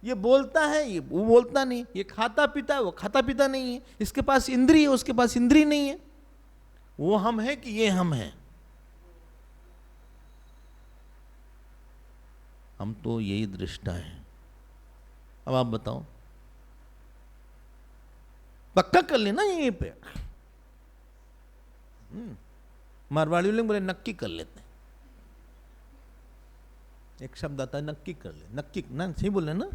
ये बोलता है, ये वो बोलता नहीं। ये खाता पीता है, वो खाता पीता नहीं है। इसके पास इंद्रिय है, उसके पास इंद्रिय नहीं है। वो हम है कि ये हम है? हम तो यही दृष्टा है। अब आप बताओ, पक्का कर लेना यहीं पे। मारवाड़ी लोग बोले नक्की कर लेते हैं। एक शब्द आता है नक्की कर ले। नक्की ना सही बोले ना?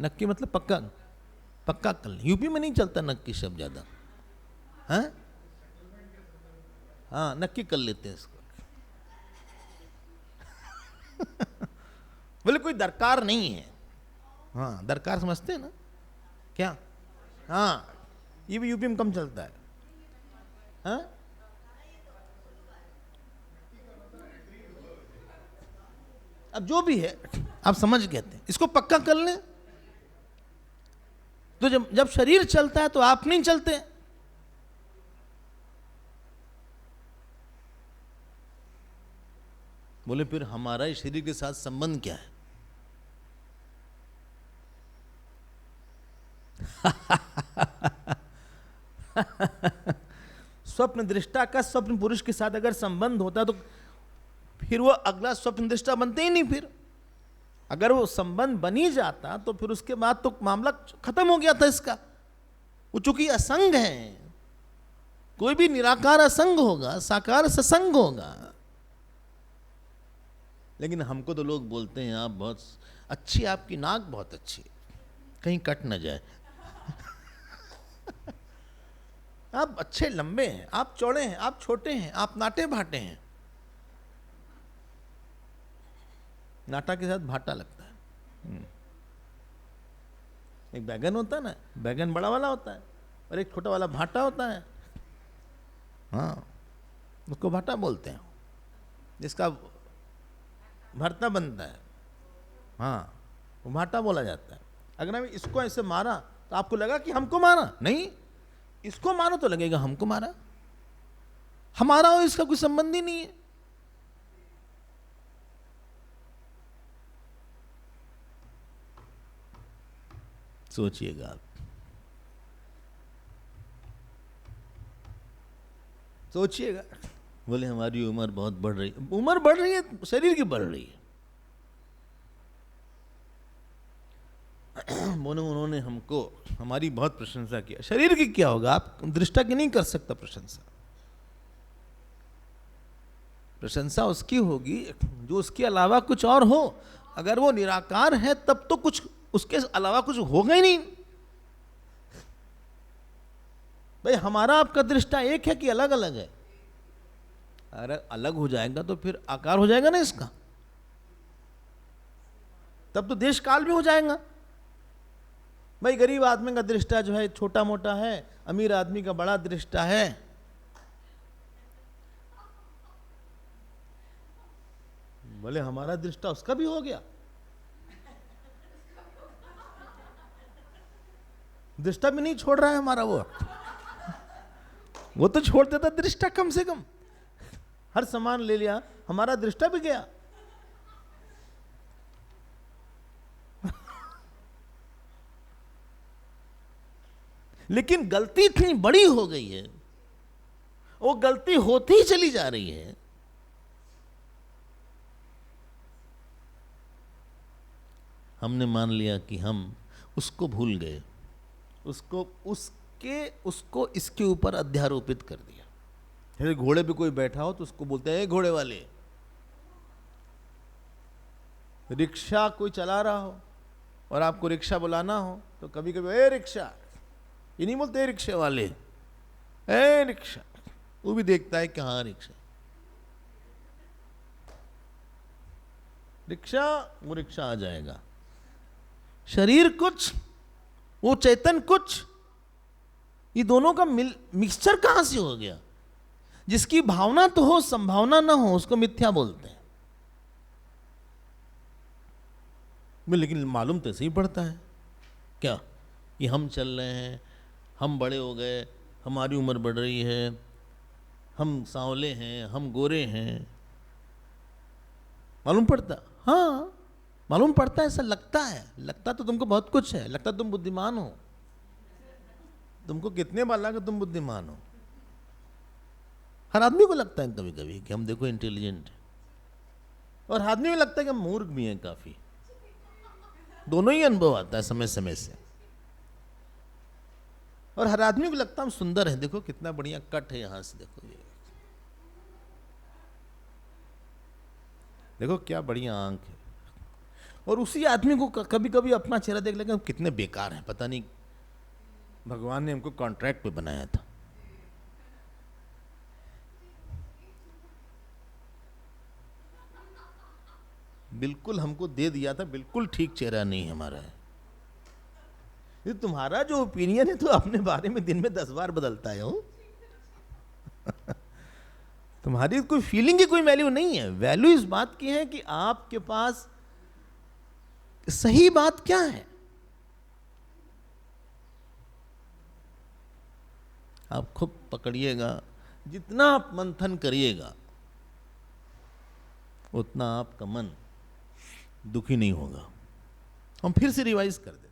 नक्की मतलब पक्का, पक्का कर ले। यूपी में नहीं चलता नक्की शब्द ज्यादा। हाँ नक्की कर लेते हैं इसको। बोले कोई दरकार नहीं है। हाँ दरकार समझते हैं ना क्या? हाँ ये भी यूपी में कम चलता है। हाँ अब जो भी है आप समझ गए थे, इसको पक्का कर लें। तो जब शरीर चलता है तो आप नहीं चलते। बोले फिर हमारा इस शरीर के साथ संबंध क्या है? स्वप्न दृष्टा का स्वप्न पुरुष के साथ अगर संबंध होता तो फिर वो अगला स्वप्न दृष्टा बनते ही नहीं। फिर अगर वो संबंध बनी जाता तो फिर उसके बाद तो मामला खत्म हो गया था इसका। वो चूंकि असंग है, कोई भी निराकार असंग होगा, साकार ससंग होगा। लेकिन हमको तो लोग बोलते हैं आप बहुत अच्छी, आपकी नाक बहुत अच्छी है, कहीं कट ना जाए। आप अच्छे लंबे हैं, आप चौड़े हैं, आप छोटे हैं, आप नाटे भाटे हैं। नाटा के साथ भाटा लगता है। एक बैगन होता है ना, बैगन बड़ा वाला होता है और एक छोटा वाला भाटा होता है। हाँ उसको भाटा बोलते हैं, जिसका भरता बनता है। हाँ वो भाटा बोला जाता है। अगर हम इसको ऐसे मारा तो आपको लगा कि हमको मारा? नहीं, इसको मारो तो लगेगा हमको मारा। हमारा और इसका कोई संबंध ही नहीं है। सोचिएगा आप, सोचिएगा। बोले हमारी उम्र बहुत बढ़ रही है। उम्र बढ़ रही है, शरीर की बढ़ रही है। बोले उन्होंने हमको हमारी बहुत प्रशंसा किया। शरीर की क्या होगा? आप दृष्टा की नहीं कर सकता प्रशंसा। प्रशंसा उसकी होगी जो उसके अलावा कुछ और हो। अगर वो निराकार है तब तो कुछ उसके अलावा कुछ होगा ही नहीं। भाई हमारा आपका दृष्टा एक है कि अलग अलग है? अगर अलग हो जाएगा तो फिर आकार हो जाएगा ना इसका, तब तो देश काल भी हो जाएगा। भाई गरीब आदमी का दृष्टा जो है छोटा मोटा है, अमीर आदमी का बड़ा दृष्टा है। बोले हमारा दृष्टा उसका भी हो गया। दृष्टा भी नहीं छोड़ रहा है हमारा, वो तो छोड़ देता दृष्टा, कम से कम हर सामान ले लिया, हमारा दृष्टा भी गया। लेकिन गलती इतनी बड़ी हो गई है, वो गलती होती ही चली जा रही है। हमने मान लिया कि हम उसको भूल गए, उसको इसके ऊपर अध्यारोपित कर दिया। जैसे घोड़े पे कोई बैठा हो तो उसको बोलते हैं घोड़े वाले। रिक्शा कोई चला रहा हो और आपको रिक्शा बुलाना हो तो कभी कभी ए रिक्शा, ये नहीं बोलते रिक्शे वाले, ए रिक्शा। वो भी देखता है कि हाँ रिक्शा, रिक्शा, वो रिक्शा आ जाएगा। शरीर कुछ, वो चेतन कुछ, ये दोनों का मिक्सचर कहां से हो गया? जिसकी भावना तो हो संभावना ना हो उसको मिथ्या बोलते हैं। लेकिन मालूम तो ऐसे ही पड़ता है क्या कि हम चल रहे हैं, हम बड़े हो गए, हमारी उम्र बढ़ रही है, हम सांवले हैं, हम गोरे हैं, मालूम पड़ता? हाँ मालूम पड़ता है, ऐसा लगता है। लगता तो तुमको बहुत कुछ है, लगता तुम बुद्धिमान हो। तुमको कितने बार लगा तुम बुद्धिमान हो? हर आदमी को लगता है कभी कभी कि हम देखो इंटेलिजेंट है, और आदमी में लगता है कि हम मूर्ख भी हैं काफी। दोनों ही अनुभव आता है समय समय से। और हर आदमी को लगता है हम सुंदर हैं, देखो कितना बढ़िया कट है यहां से, देखो ये देखो क्या बढ़िया आंख है। और उसी आदमी को कभी कभी अपना चेहरा देख लेगा कितने बेकार हैं, पता नहीं भगवान ने हमको कॉन्ट्रैक्ट पे बनाया था। बिल्कुल हमको दे दिया था, बिल्कुल ठीक चेहरा नहीं हमारा है। ये तुम्हारा जो ओपिनियन है तो अपने बारे में दिन में 10 बार बदलता है हो। तुम्हारी कोई फीलिंग की कोई वैल्यू नहीं है। वैल्यू इस बात की है कि आपके पास सही बात क्या है। आप खूब पकड़िएगा, जितना आप मंथन करिएगा उतना आपका मन दुखी नहीं होगा। हम फिर से रिवाइज कर देते।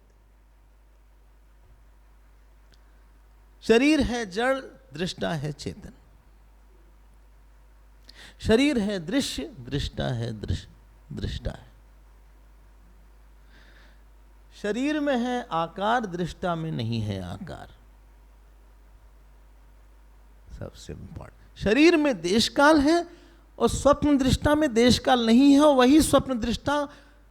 शरीर है जड़, दृष्टा है चेतन। शरीर है दृश्य, दृष्टा है दृष्टा है। शरीर में है आकार, दृष्टा में नहीं है आकार। सबसे इंपॉर्टेंट, शरीर में देश काल है और स्वप्न दृष्टा में देश काल नहीं है, और वही स्वप्न दृष्टा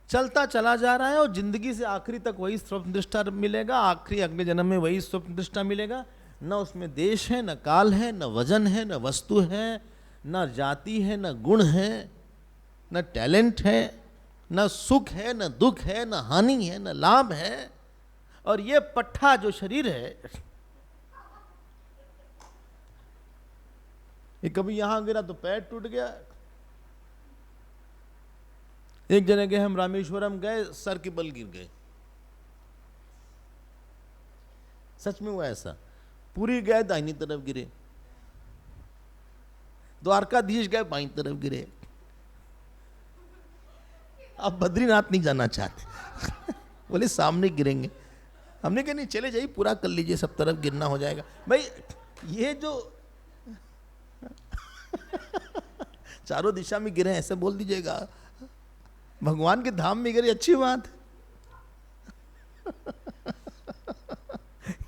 चलता चला जा रहा है और जिंदगी से आखिरी तक वही स्वप्न दृष्टा मिलेगा। आखिरी अगले जन्म में वही स्वप्न दृष्टा मिलेगा। न उसमें देश है, न काल है, न वजन है, न वस्तु है, न जाति है, न गुण है, न टैलेंट है, न सुख है, न दुख है, न हानि है, न लाभ है। और ये पट्ठा जो शरीर है, ये कभी यहां गिरा तो पैर टूट गया। एक जगह गए हम, रामेश्वरम गए, सर के बल गिर गए। सच में हुआ ऐसा। पूरी गए दाहिनी तरफ गिरे, द्वारकाधीश गए बाईं तरफ गिरे। आप बद्रीनाथ नहीं जाना चाहते। बोले सामने गिरेंगे। हमने कहा नहीं, चले जाइए, पूरा कर लीजिए, सब तरफ गिरना हो जाएगा। भाई ये जो चारों दिशा में गिरे ऐसे बोल दीजिएगा। भगवान के धाम में गिरे, अच्छी बात।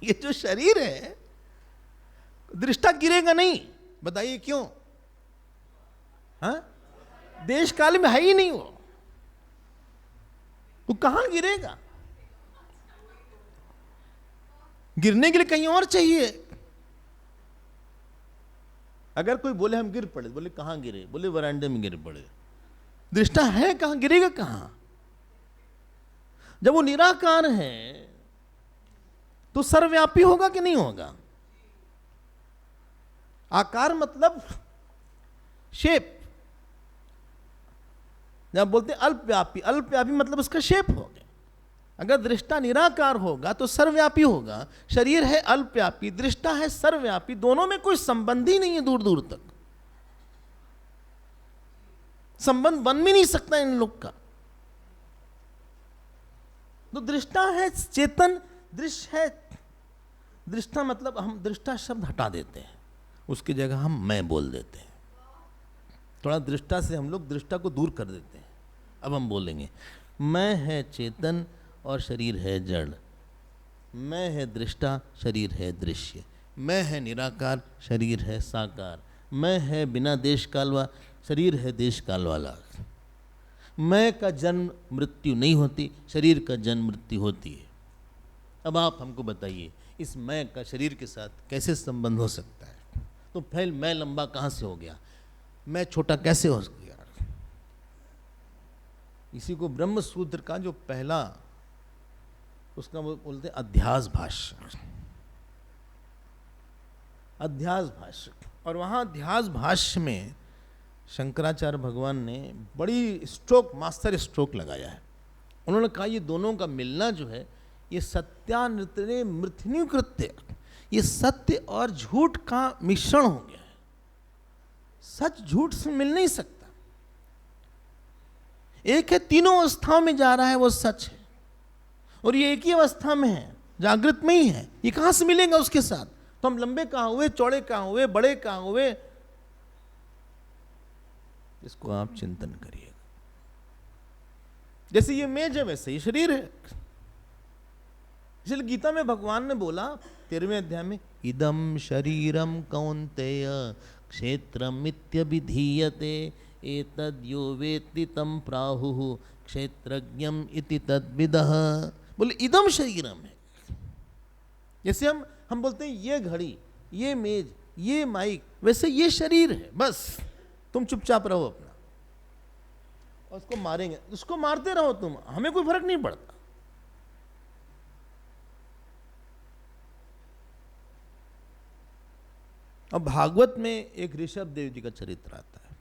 ये जो शरीर है दृष्टा गिरेगा नहीं, बताइए क्यों? हाँ, देश काल में है ही नहीं वो कहां गिरेगा? गिरने के लिए कहीं और चाहिए। अगर कोई बोले हम गिर पड़े, बोले कहां गिरे? बोले वरांडे में गिर पड़े। दृष्टा है कहां, गिरेगा कहां? जब वो निराकार है तो सर्वव्यापी होगा कि नहीं होगा? आकार मतलब शेप। जब बोलते अल्पव्यापी, अल्पव्यापी मतलब उसका शेप हो गया। अगर दृष्टा निराकार होगा तो सर्वव्यापी होगा। शरीर है अल्पव्यापी, दृष्टा है सर्वव्यापी, दोनों में कोई संबंध ही नहीं है। दूर दूर तक संबंध बन भी नहीं सकता इन लोग का। तो दृष्टा है चेतन, दृश्य है। दृष्टा मतलब हम दृष्टा शब्द हटा देते हैं, उसकी जगह हम मैं बोल देते हैं। थोड़ा दृष्टा से हम लोग दृष्टा को दूर कर देते हैं। अब हम बोलेंगे मैं है चेतन और शरीर है जड़। मैं है दृष्टा, शरीर है दृश्य। मैं है निराकार, शरीर है साकार। मैं है बिना देश काल वाला, शरीर है देश काल वाला। मैं का जन्म मृत्यु नहीं होती, शरीर का जन्म मृत्यु होती है। अब आप हमको बताइए इस मैं का शरीर के साथ कैसे संबंध हो सकता है? तो पहले मैं लंबा कहाँ से हो गया, मैं छोटा कैसे हो गया? इसी को ब्रह्म सूत्र का जो पहला उसका वो बोलते हैं अध्यास भाष्य। अध्यास भाष्य, और वहाँ अध्यास भाष्य में शंकराचार्य भगवान ने बड़ी स्ट्रोक, मास्टर स्ट्रोक लगाया है। उन्होंने कहा ये दोनों का मिलना जो है ये सत्यानृतने मृथ्यनु कृत्य, ये सत्य और झूठ का मिश्रण हो गया है। सच झूठ से मिल नहीं सकता। एक है तीनों अवस्थाओं में जा रहा है वो सच है, और ये एक ही अवस्था में है, जागृत में ही है। ये कहां से मिलेगा उसके साथ? तो हम लंबे कहां हुए, चौड़े कहां हुए, बड़े कहां हुए? इसको आप चिंतन करिएगा। जैसे ये मेज है वैसे ही शरीर है। इसलिए गीता में भगवान ने बोला 13वें अध्याय में, इदम शरीरम कौन्तेय क्षेत्रमित्यभिधीयते एतद्यो वेत्ति तं प्राहुः क्षेत्रज्ञम इति तद्विदः। बोले इदम शरीरम है। जैसे हम बोलते हैं ये घड़ी, ये मेज, ये माइक, वैसे ये शरीर है। बस तुम चुपचाप रहो अपना, और उसको मारेंगे, उसको मारते रहो तुम, हमें कोई फर्क नहीं पड़ता। अब भागवत में एक ऋषभ देव जी का चरित्र आता है।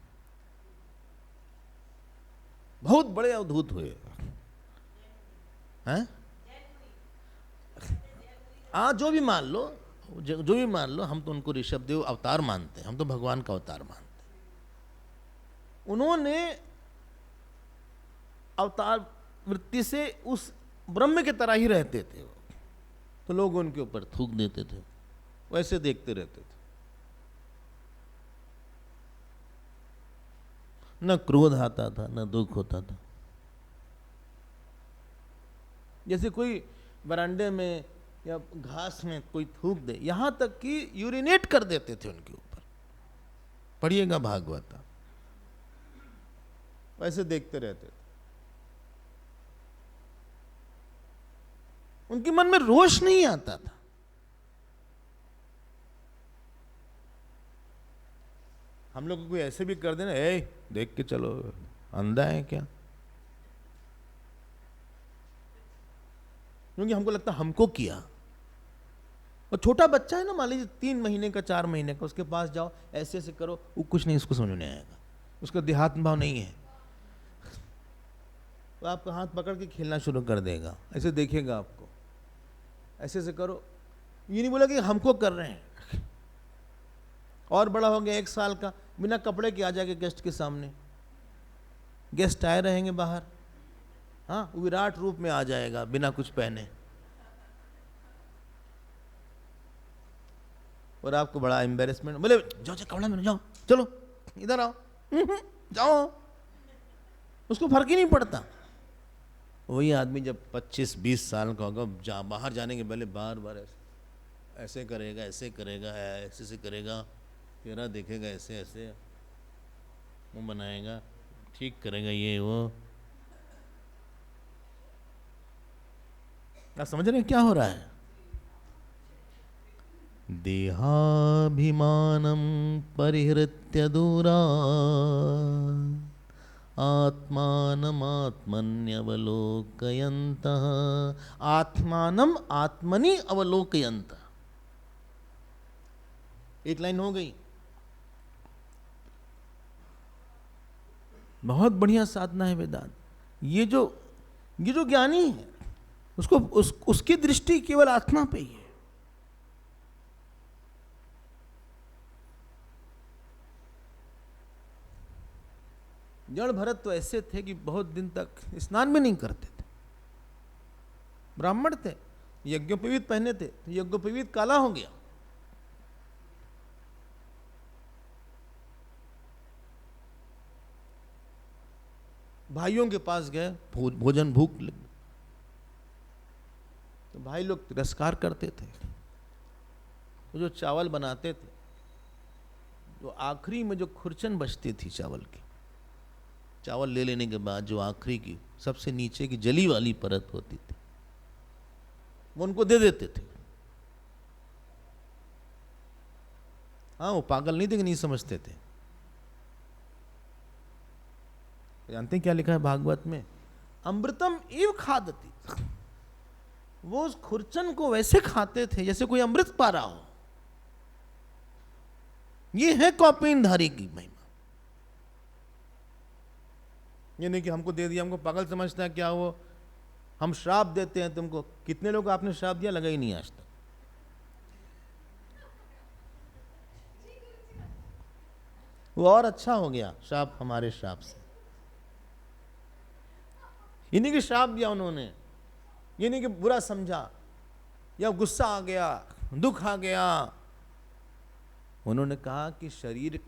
बहुत बड़े अवधूत हुए हैं। जो भी मान लो, जो भी मान लो, हम तो उनको ऋषभ देव अवतार मानते हैं, हम तो भगवान का अवतार मानते हैं। उन्होंने अवतार वृत्ति से उस ब्रह्म की तरह ही रहते थे। तो लोग उनके ऊपर थूक देते थे, वैसे देखते रहते थे। न क्रोध आता था, न दुख होता था। जैसे कोई बरांडे में या घास में कोई थूक दे, यहां तक कि यूरिनेट कर देते थे उनके ऊपर। पढ़िएगा भागवत, वैसे देखते रहते थे। उनके मन में रोष नहीं आता था। हम लोग को कोई ऐसे भी कर देना, देख के चलो, अंधा है क्या? क्योंकि हमको लगता हमको किया। और छोटा बच्चा है ना, मान लीजिए 3 महीने का, 4 महीने का, उसके पास जाओ, ऐसे ऐसे करो, वो कुछ नहीं, उसको समझ नहीं आएगा, उसका देहात्म भाव नहीं है। तो आपका हाथ पकड़ के खेलना शुरू कर देगा, ऐसे देखेगा आपको, ऐसे ऐसे करो। ये नहीं बोला कि हमको कर रहे हैं। और बड़ा हो गया 1 साल का, बिना कपड़े के आ जाएगा गेस्ट के सामने। गेस्ट आए रहेंगे बाहर, हाँ, विराट रूप में आ जाएगा बिना कुछ पहने, और आपको बड़ा एम्बेरसमेंट। बोले जाओ जाओ कपड़ा में जाओ, चलो इधर आओ, जाओ। उसको फर्क ही नहीं पड़ता। वही आदमी जब 25-20 साल का होगा, बाहर जाने के पहले बार बार ऐसे करेगा, ऐसे करेगा, ऐसे से करेगा, तेरा देखेगा ऐसे ऐसे, मुंह बनाएगा, ठीक करेगा, ये वो। आप समझ रहे हैं क्या हो रहा है? देहाभिमानं परिहृत्य दूरा आत्मानमात्मन्यवलोकयन्तः। आत्मानम आत्मनि अवलोकयन्तः, एक लाइन हो गई। बहुत बढ़िया साधना है वेदांत। ये जो ज्ञानी है उसकी दृष्टि केवल आत्मा पे ही है। जड़ भरत तो ऐसे थे कि बहुत दिन तक स्नान भी नहीं करते थे। ब्राह्मण थे, यज्ञोपवीत पहने थे, तो यज्ञोपवीत काला हो गया। भाइयों के पास गए, भोजन भूख लगी, तो भाई लोग तिरस्कार करते थे। तो जो चावल बनाते थे, जो आखिरी में जो खुरचन बचती थी चावल की, चावल ले लेने के बाद जो आखिरी की सबसे नीचे की जली वाली परत होती थी, वो उनको दे देते थे। हाँ, वो पागल नहीं थे कि नहीं समझते थे। जानते हैं क्या लिखा है भागवत में? अमृतम इव खादति। वो उस खुरचन को वैसे खाते थे जैसे कोई अमृत पा रहा हो। ये है कौपीनधारी की महिमा। ये नहीं कि हमको दे दिया, हमको पागल समझता है क्या वो, हम श्राप देते हैं तुमको। कितने लोग आपने श्राप दिया? लगा ही नहीं आज तक। वो और अच्छा हो गया श्राप हमारे श्राप से। ये नहीं कि श्राप दिया उन्होंने, ये नहीं कि बुरा समझा या गुस्सा आ गया, दुख आ गया। उन्होंने कहा कि शरीर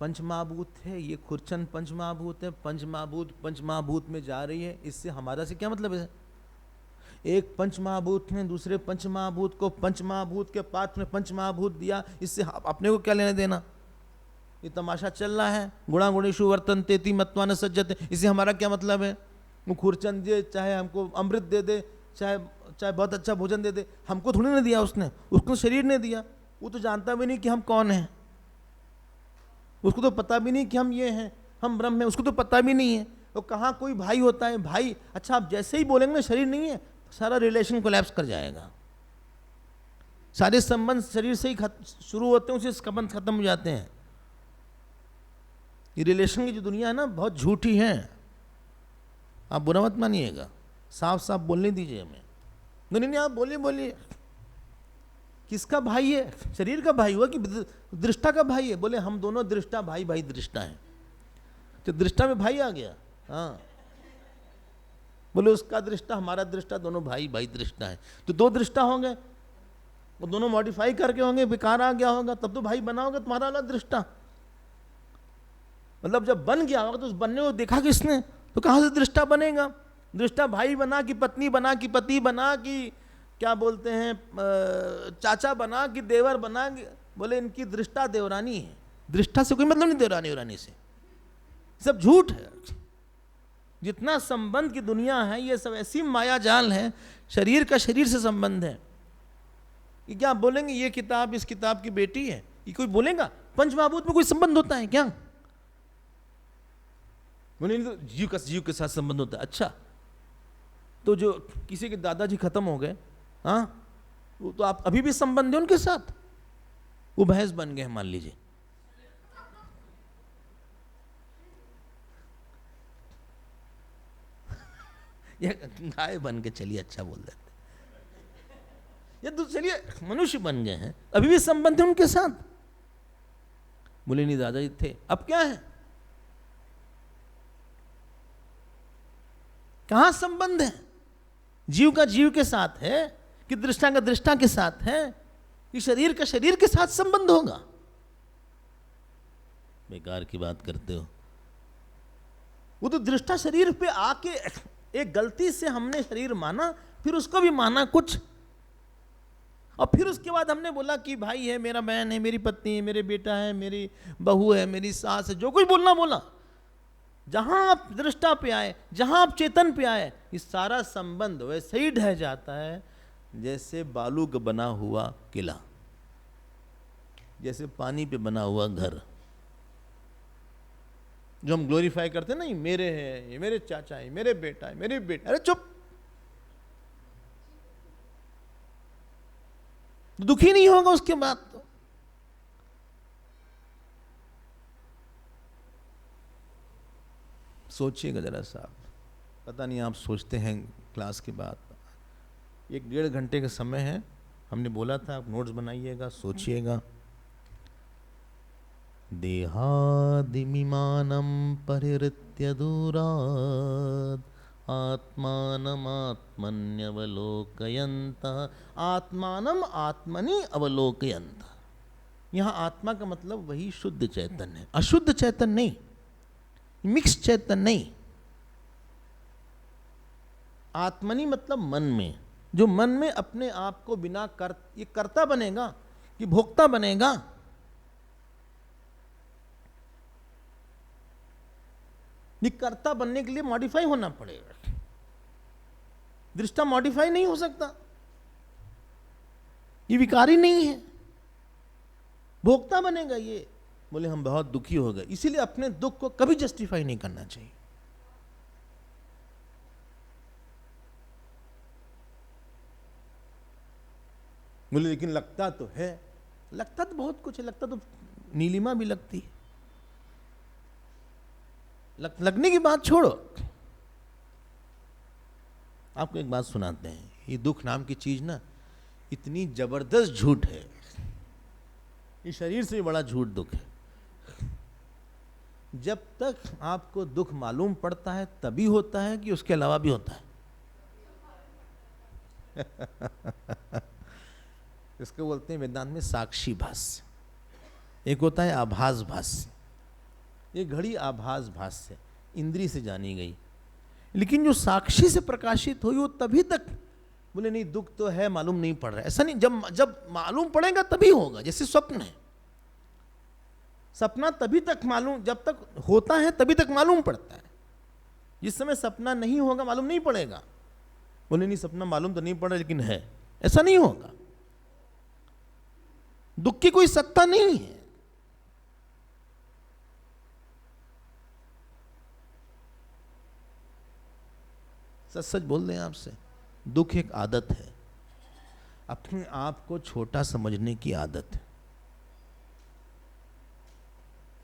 पंचमहाभूत है, ये खुरचन पंचमहाभूत है, पंचमहाभूत पंचमहाभूत में जा रही है, इससे हमारा से क्या मतलब है? एक पंचमहाभूत ने दूसरे पंचमहाभूत को पंचमहाभूत के पात्र में पंचमहाभूत दिया, इससे अपने को क्या लेने देना? ये तमाशा चल रहा है। गुणा गुणेषु वर्तन्ते ति मत्वा न सज्जते, इससे हमारा क्या मतलब है? वो खुरचन दे, चाहे हमको अमृत दे दे, चाहे बहुत अच्छा भोजन दे दे, हमको थोड़ी ना दिया उसने, उसको शरीर ने दिया। वो तो जानता भी नहीं कि हम कौन हैं, उसको तो पता भी नहीं कि हम ये हैं, हम ब्रह्म हैं, उसको तो पता भी नहीं है। वो कहाँ कोई भाई होता है भाई? अच्छा, आप जैसे ही बोलेंगे ना शरीर नहीं है, सारा रिलेशन कोलैप्स कर जाएगा। सारे संबंध शरीर से ही शुरू होते हैं, उसे संबंध खत्म हो जाते हैं। ये रिलेशन की जो दुनिया है ना, बहुत झूठी है। आप बुरा मत मानिएगा, साफ साफ बोलने दीजिए हमें। नहीं, आप बोलिए। किसका भाई है? शरीर का भाई हुआ कि दृष्टा का भाई है? बोले हम दोनों दृष्टा, भाई दृष्टा है। तो दृष्टा में भाई आ गया। हाँ, बोले उसका दृष्टा हमारा दृष्टा, दोनों भाई दृष्टा है। तो दो दृष्टा होंगे, वो दोनों मॉडिफाई करके होंगे, विकार आ गया होगा, तब तो भाई बना होगा तुम्हारा वाला दृष्टा। मतलब जब बन गया होगा तो उस बनने को देखा किसने? तो कहाँ से दृष्टा बनेगा? दृष्टा भाई बना कि पत्नी बना कि पति बना कि क्या बोलते हैं चाचा बना कि देवर बना? बोले इनकी दृष्टा देवरानी है। दृष्टा से कोई मतलब नहीं देवरानी से, सब झूठ है। जितना संबंध की दुनिया है ये सब ऐसी माया जाल है। शरीर का शरीर से संबंध है। ये क्या बोलेंगे ये किताब इस किताब की बेटी है? ये कोई बोलेगा? पंचमहाभूत में कोई संबंध होता है क्या? बोले तो जीव के साथ संबंध होता है। अच्छा, तो जो किसी के दादाजी खत्म हो गए, हाँ, वो तो आप अभी भी संबंध है उनके साथ। वो भैंस बन गए मान लीजिए, या गाय बन के चलिए, अच्छा बोल देते, या तो चलिए मनुष्य बन गए हैं, अभी भी संबंध है उनके साथ। बोले नहीं दादाजी थे, अब क्या है? कहां संबंध है? जीव का जीव के साथ है कि दृष्टा का दृष्टा के साथ है कि शरीर का शरीर के साथ संबंध होगा? बेकार की बात करते हो। वो तो दृष्टा शरीर पे आके एक गलती से हमने शरीर माना, फिर उसको भी माना कुछ। और फिर उसके बाद हमने बोला कि भाई है, मेरा बहन है, मेरी पत्नी है, मेरे बेटा है, मेरी बहू है, मेरी सास है, जो कुछ बोलना बोला। जहां आप दृष्टा पे आए, जहां आप चेतन पे आए, ये सारा संबंध वैसे ही ढह जाता है जैसे बालू का बना हुआ किला, जैसे पानी पे बना हुआ घर। जो हम ग्लोरीफाई करते हैं ना, ये मेरे हैं, ये मेरे चाचा है, मेरे बेटा है, मेरी बेटा। अरे चुप, दुखी नहीं होगा उसके बाद तो। सोचिएगा जरा साहब, पता नहीं आप सोचते हैं क्लास के बाद। 1-1.5 घंटे का समय है, हमने बोला था आप नोट्स बनाइएगा, सोचिएगा। देहादिमिमानं परिहृत्य दूरात् आत्मानमात्मन्यवलोकयन्तः आत्मानम आत्मनि अवलोकयन्तः। यहाँ आत्मा का मतलब वही शुद्ध चैतन्य है, अशुद्ध चैतन्य नहीं, मिक्स चैतन्य नहीं। आत्मनि मतलब मन में, जो मन में अपने आप को बिना ये कर्ता बनेगा कि भोक्ता बनेगा। ये कर्ता बनने के लिए मॉडिफाई होना पड़ेगा, दृष्टा मॉडिफाई नहीं हो सकता, ये विकारी नहीं है, भोक्ता बनेगा। ये बोले हम बहुत दुखी हो गए, इसीलिए अपने दुख को कभी जस्टिफाई नहीं करना चाहिए। बोले लेकिन लगता तो है, लगता तो बहुत कुछ है, लगता तो नीलिमा भी लगती है। लगने की बात छोड़ो। आपको एक बात सुनाते हैं, ये दुख नाम की चीज ना इतनी जबरदस्त झूठ है, ये शरीर से भी बड़ा झूठ दुख है। जब तक आपको दुख मालूम पड़ता है तभी होता है कि उसके अलावा भी होता है? इसको बोलते हैं वेदांत में साक्षी भास, एक होता है आभास भास। ये घड़ी आभास भास से, इंद्रिय से जानी गई, लेकिन जो साक्षी से प्रकाशित हुई वो तभी तक। बोले नहीं दुख तो है, मालूम नहीं पड़ रहा है, ऐसा नहीं, जब मालूम पड़ेगा तभी होगा। जैसे स्वप्न है, सपना तभी तक मालूम, जब तक होता है तभी तक मालूम पड़ता है। जिस समय सपना नहीं होगा मालूम नहीं पड़ेगा। बोले नहीं सपना मालूम तो नहीं पड़ रहा लेकिन है, ऐसा नहीं होगा। दुख की कोई सत्ता नहीं है। सच सच बोल दें आपसे, दुख एक आदत है, अपने आप को छोटा समझने की आदत है।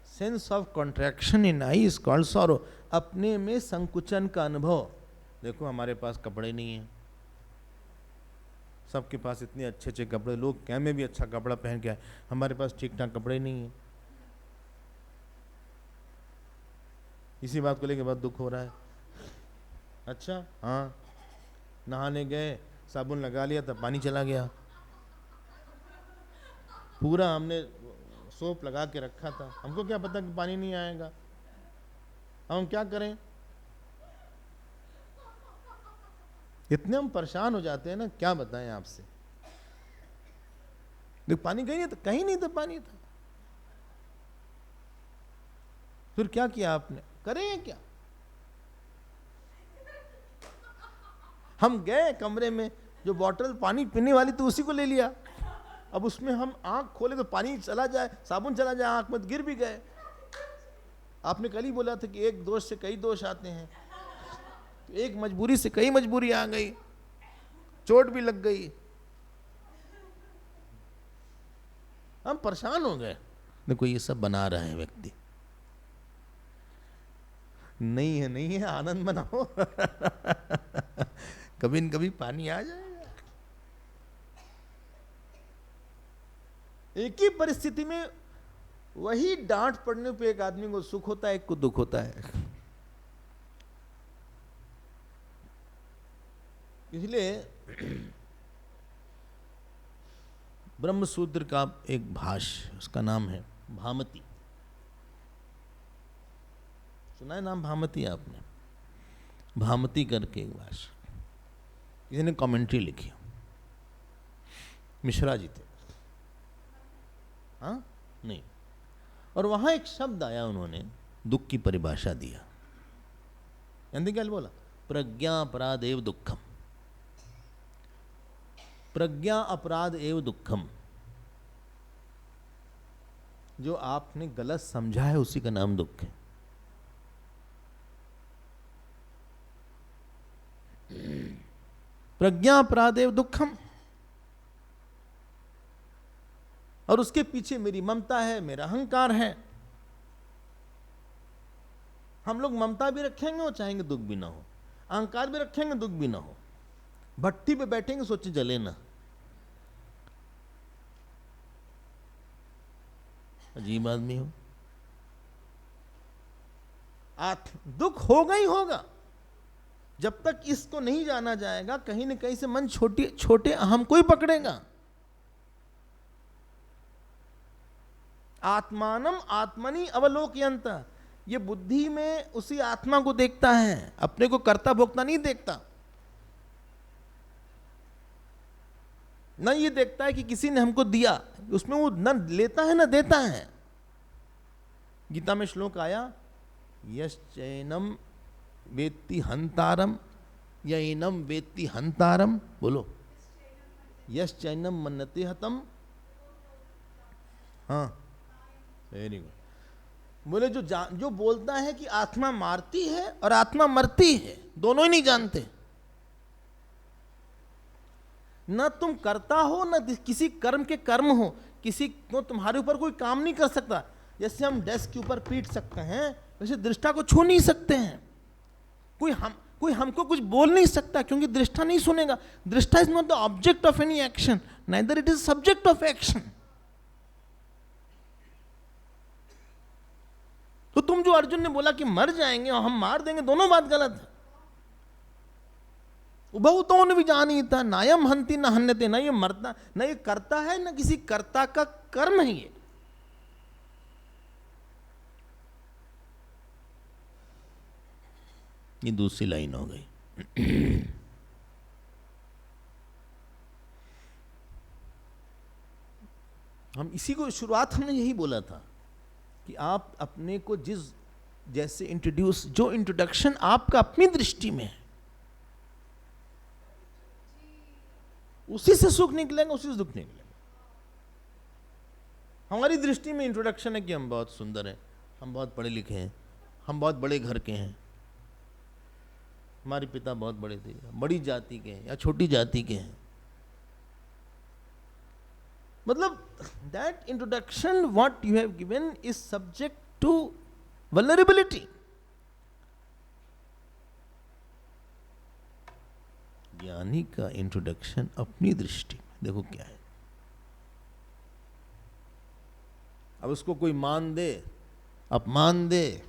Sense of contraction in I is called sorrow, अपने में संकुचन का अनुभव। देखो हमारे पास कपड़े नहीं है, सबके पास इतने अच्छे अच्छे कपड़े, लोग क्या में भी अच्छा कपड़ा पहन के आए, हमारे पास ठीक ठाक कपड़े नहीं है। इसी बात को लेकर बहुत दुख हो रहा है। अच्छा हाँ, नहाने गए, साबुन लगा लिया तब पानी चला गया, पूरा हमने सोप लगा के रखा था, हमको क्या पता कि पानी नहीं आएगा, हम क्या करें। इतने हम परेशान हो जाते हैं ना, क्या बताएं आपसे। देख पानी कहीं नहीं था, कहीं नहीं था पानी था, फिर क्या किया आपने, करें क्या। हम गए कमरे में, जो बॉटल पानी पीने वाली तो उसी को ले लिया, अब उसमें हम आंख खोले तो पानी चला जाए, साबुन चला जाए आंख में, गिर भी गए। आपने कल ही बोला था कि एक दोष से कई दोष आते हैं, तो एक मजबूरी से कई मजबूरी आ गई, चोट भी लग गई, हम परेशान हो गए। देखो ये सब बना रहा है व्यक्ति, नहीं है नहीं है, आनंद मनाओ। कभी न कभी पानी आ जाएगा। एक ही परिस्थिति में वही डांट पड़ने पे एक आदमी को सुख होता है, एक को दुख होता है। इसलिए ब्रह्मसूत्र का एक भाष्य, उसका नाम है भामती। सुना है नाम भामती आपने? भामती करके एक भाष्य, किसी ने कमेंट्री लिखी, मिश्रा जी थे, हाँ नहीं, और वहां एक शब्द आया, उन्होंने दुख की परिभाषा दिया। जानते क्या बोला? प्रज्ञा अपराध एव दुखम। प्रज्ञा अपराध एव दुखम। जो आपने गलत समझा है उसी का नाम दुख है। प्रज्ञा अपराध एव दुखम। और उसके पीछे मेरी ममता है, मेरा अहंकार है। हम लोग ममता भी रखेंगे और चाहेंगे दुख भी ना हो, अहंकार भी रखेंगे दुख भी ना हो। भट्टी पे बैठेंगे सोचे जले ना। अजीब आदमी हो। दुख होगा ही होगा। जब तक इसको नहीं जाना जाएगा, कहीं न कहीं से मन छोटे छोटे अहम को ही पकड़ेगा। आत्मानम आत्मनि अवलोकयंत। ये बुद्धि में उसी आत्मा को देखता है, अपने को कर्ता भोक्ता नहीं देखता। न ये देखता है कि किसी ने हमको दिया, उसमें वो न लेता है न देता है। गीता में श्लोक आया, यश्चैनम वेत्ति हंतारम यैनम वेत्ति हंतारम। बोलो, यश्चैनम मन्यते हतम। हाँ, वेरी गुड। बोले जो बोलता है कि आत्मा मारती है और आत्मा मरती है, दोनों ही नहीं जानते। न तुम करता हो न किसी कर्म के कर्म हो, किसी को तुम्हारे ऊपर कोई काम नहीं कर सकता। जैसे हम डेस्क के ऊपर पीट सकते हैं, वैसे दृष्टा को छू नहीं सकते हैं। कोई हमको कुछ बोल नहीं सकता, क्योंकि दृष्टा नहीं सुनेगा। दृष्टा is not the object of any action, neither it is subject of action. तो तुम जो अर्जुन ने बोला कि मर जाएंगे और हम मार देंगे, दोनों बात गलत है। उभौतों ने भी जानी था, नायम हंति न हन्यते। न ये मरता, न ये करता है, न किसी कर्ता का कर्म है ये दूसरी लाइन हो गई। हम इसी को शुरुआत हमने यही बोला था कि आप अपने को जैसे इंट्रोड्यूस, जो इंट्रोडक्शन आपका अपनी दृष्टि में है, उसी से सुख निकलेगा, उसी से दुख निकलेगा। हमारी दृष्टि में इंट्रोडक्शन है कि हम बहुत सुंदर हैं, हम बहुत पढ़े लिखे हैं, हम बहुत बड़े घर के हैं, हमारे पिता बहुत बड़े थे, बड़ी जाति के हैं या छोटी जाति के हैं। मतलब that introduction what you have given is subject to vulnerability. ज्ञानी का इंट्रोडक्शन अपनी दृष्टि में देखो क्या है। अब उसको कोई मान दे, अपमान दे,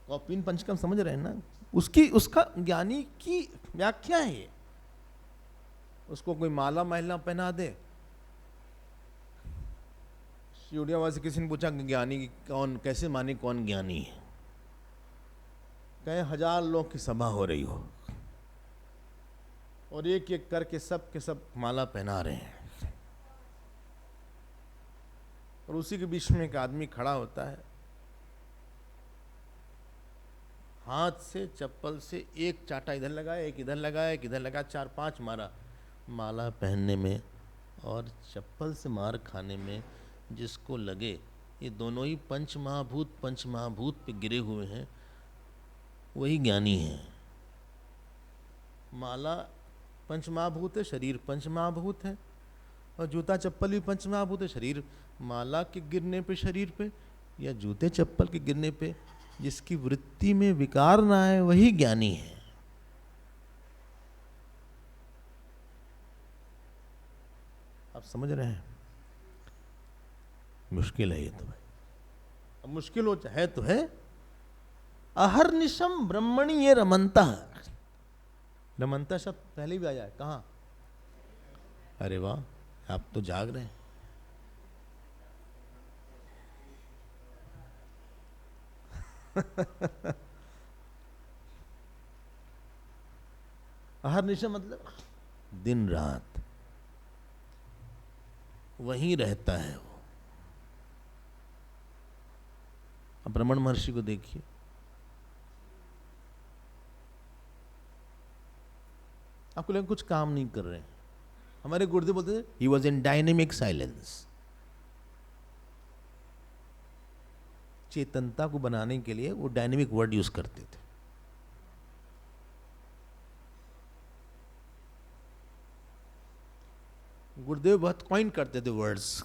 कौपिन पंचकम समझ रहे हैं ना, उसका ज्ञानी की व्याख्या है। उसको कोई माला महिला पहना दे। शिवड़ियावासी से किसी ने पूछा ज्ञानी कौन, कैसे माने कौन ज्ञानी है? कहे 1000 लोग की सभा हो रही हो और एक एक करके सब के सब माला पहना रहे हैं, और उसी के बीच में एक आदमी खड़ा होता है, हाथ से चप्पल से एक चाटा इधर लगाया, एक इधर लगाया, एक इधर लगाया, 4-5 मारा। माला पहनने में और चप्पल से मार खाने में जिसको लगे ये दोनों ही पंच महाभूत पे गिरे हुए हैं, वही ज्ञानी है। माला पंचमहाभूत है, शरीर पंचमहाभूत है, और जूता चप्पल भी पंचमहाभूत है। शरीर माला के गिरने पे शरीर पे या जूते चप्पल के गिरने पे जिसकी वृत्ति में विकार ना आए, वही ज्ञानी है। आप समझ रहे हैं? मुश्किल है ये तो भाई। अब मुश्किल हो है तो है। अहर्निशम ब्रह्मणि ये रमनता। रमनता शब्द पहले भी आया है, कहाँ? अरे वाह, आप तो जाग रहे हैं। अहर्निशम मतलब दिन रात वहीं रहता है वो। अब रमण महर्षि को देखिए, आपको लगे कुछ काम नहीं कर रहे हैं। हमारे गुरुदेव बोलते थे he was in dynamic silence. चेतनता को बनाने के लिए वो डायनेमिक वर्ड यूज करते थे। गुरुदेव बहुत कॉइन करते थे वर्ड्स,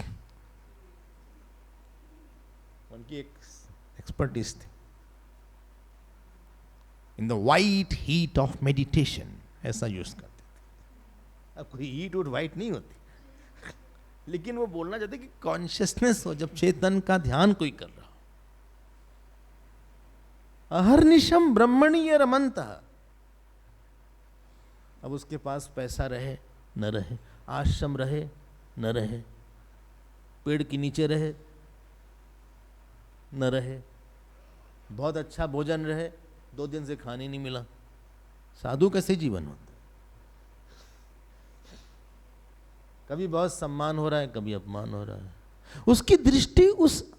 उनकी एक एक्सपर्टीज थी। In the white heat of meditation, ऐसा यूज करते थे। अब कोई हीट और वाइट नहीं होती, लेकिन वो बोलना चाहते कि कॉन्शियसनेस हो, जब चेतन का ध्यान कोई कर रहा हो। अहर्निशम ब्रह्मणीय रमन्तः। अब उसके पास पैसा रहे न रहे, आश्रम रहे न रहे, पेड़ के नीचे रहे न रहे, बहुत अच्छा भोजन रहे, 2 दिन से खाने नहीं मिला, साधु कैसे जीवन होता? कभी बहुत सम्मान हो रहा है, कभी अपमान हो रहा है। उसकी दृष्टि उस,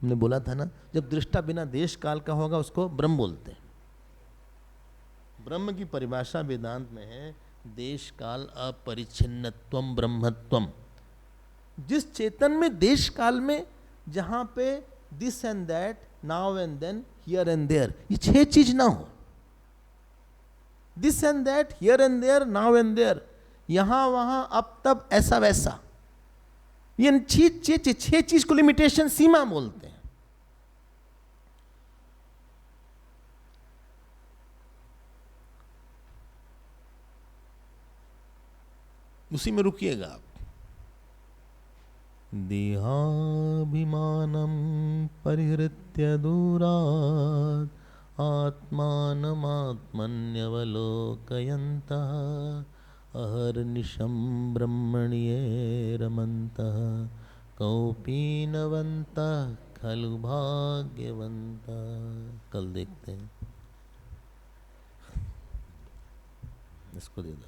हमने बोला था ना, जब दृष्टा बिना देश काल का होगा उसको ब्रह्म बोलते हैं। ब्रह्म की परिभाषा वेदांत में है देश काल अपरिच्छिन्नत्वम ब्रह्मत्वम। जिस चेतन में देश काल में, जहां पे this and that, now and then, here and there, ये 6 चीज ना हो। This and that, here and there, now and there, यहां वहां, अब तब, ऐसा वैसा, ये 6 चीज को लिमिटेशन, सीमा बोलते हैं। उसी में रुकिएगा आप। देहाभिमानं परिहृत्य दूरात् आत्मानमात्मन्यवलोकयन्तः अहर्निशं ब्रह्मण्ये रमन्तः कौपीनवन्तः खलु भाग्यवन्तः। कल देखते हैं, इसको दे दो।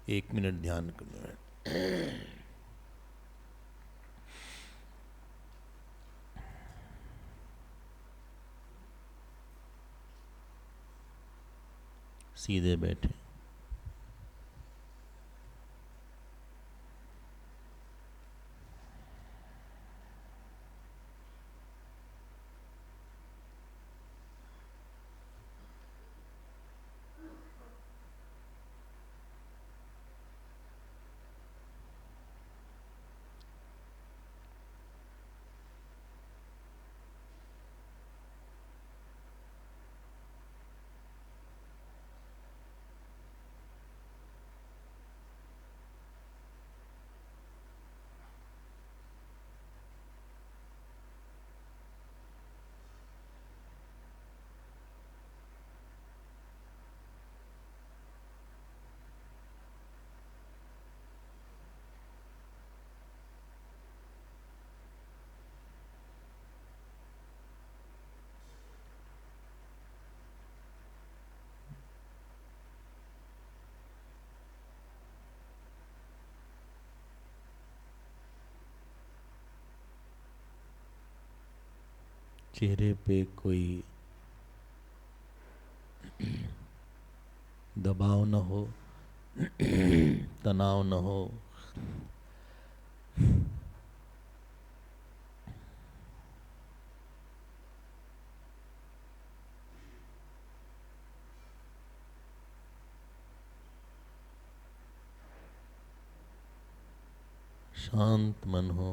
एक मिनट ध्यान करना है। सीधे बैठे, चेहरे पे कोई दबाव न हो, तनाव न हो। शांत मन हो।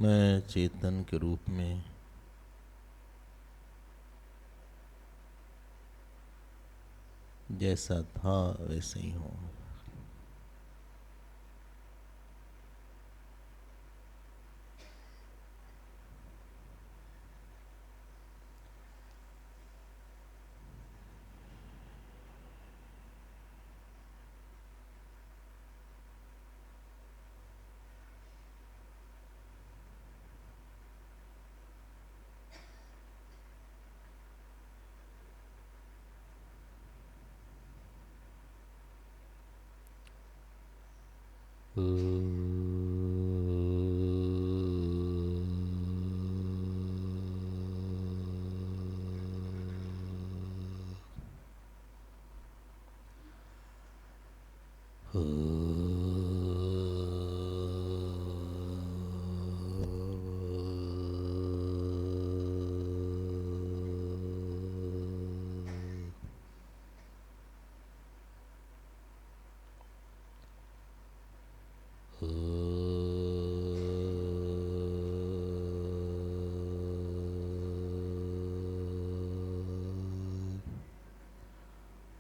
मैं चेतन के रूप में जैसा था वैसे ही हूँ।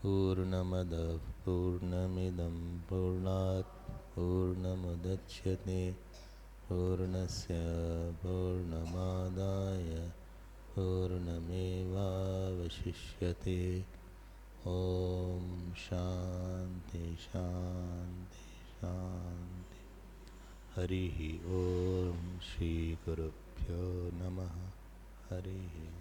पूर्णमदः पूर्णमिदं पूर्णात् पूर्णमुदच्यते पूर्णस्य पूर्णमादाय पूर्णमेवावशिष्यते। ॐ शान्ति शान्ति शान्ति। हरिः ॐ श्रीगुरुभ्यो नमः। हरिः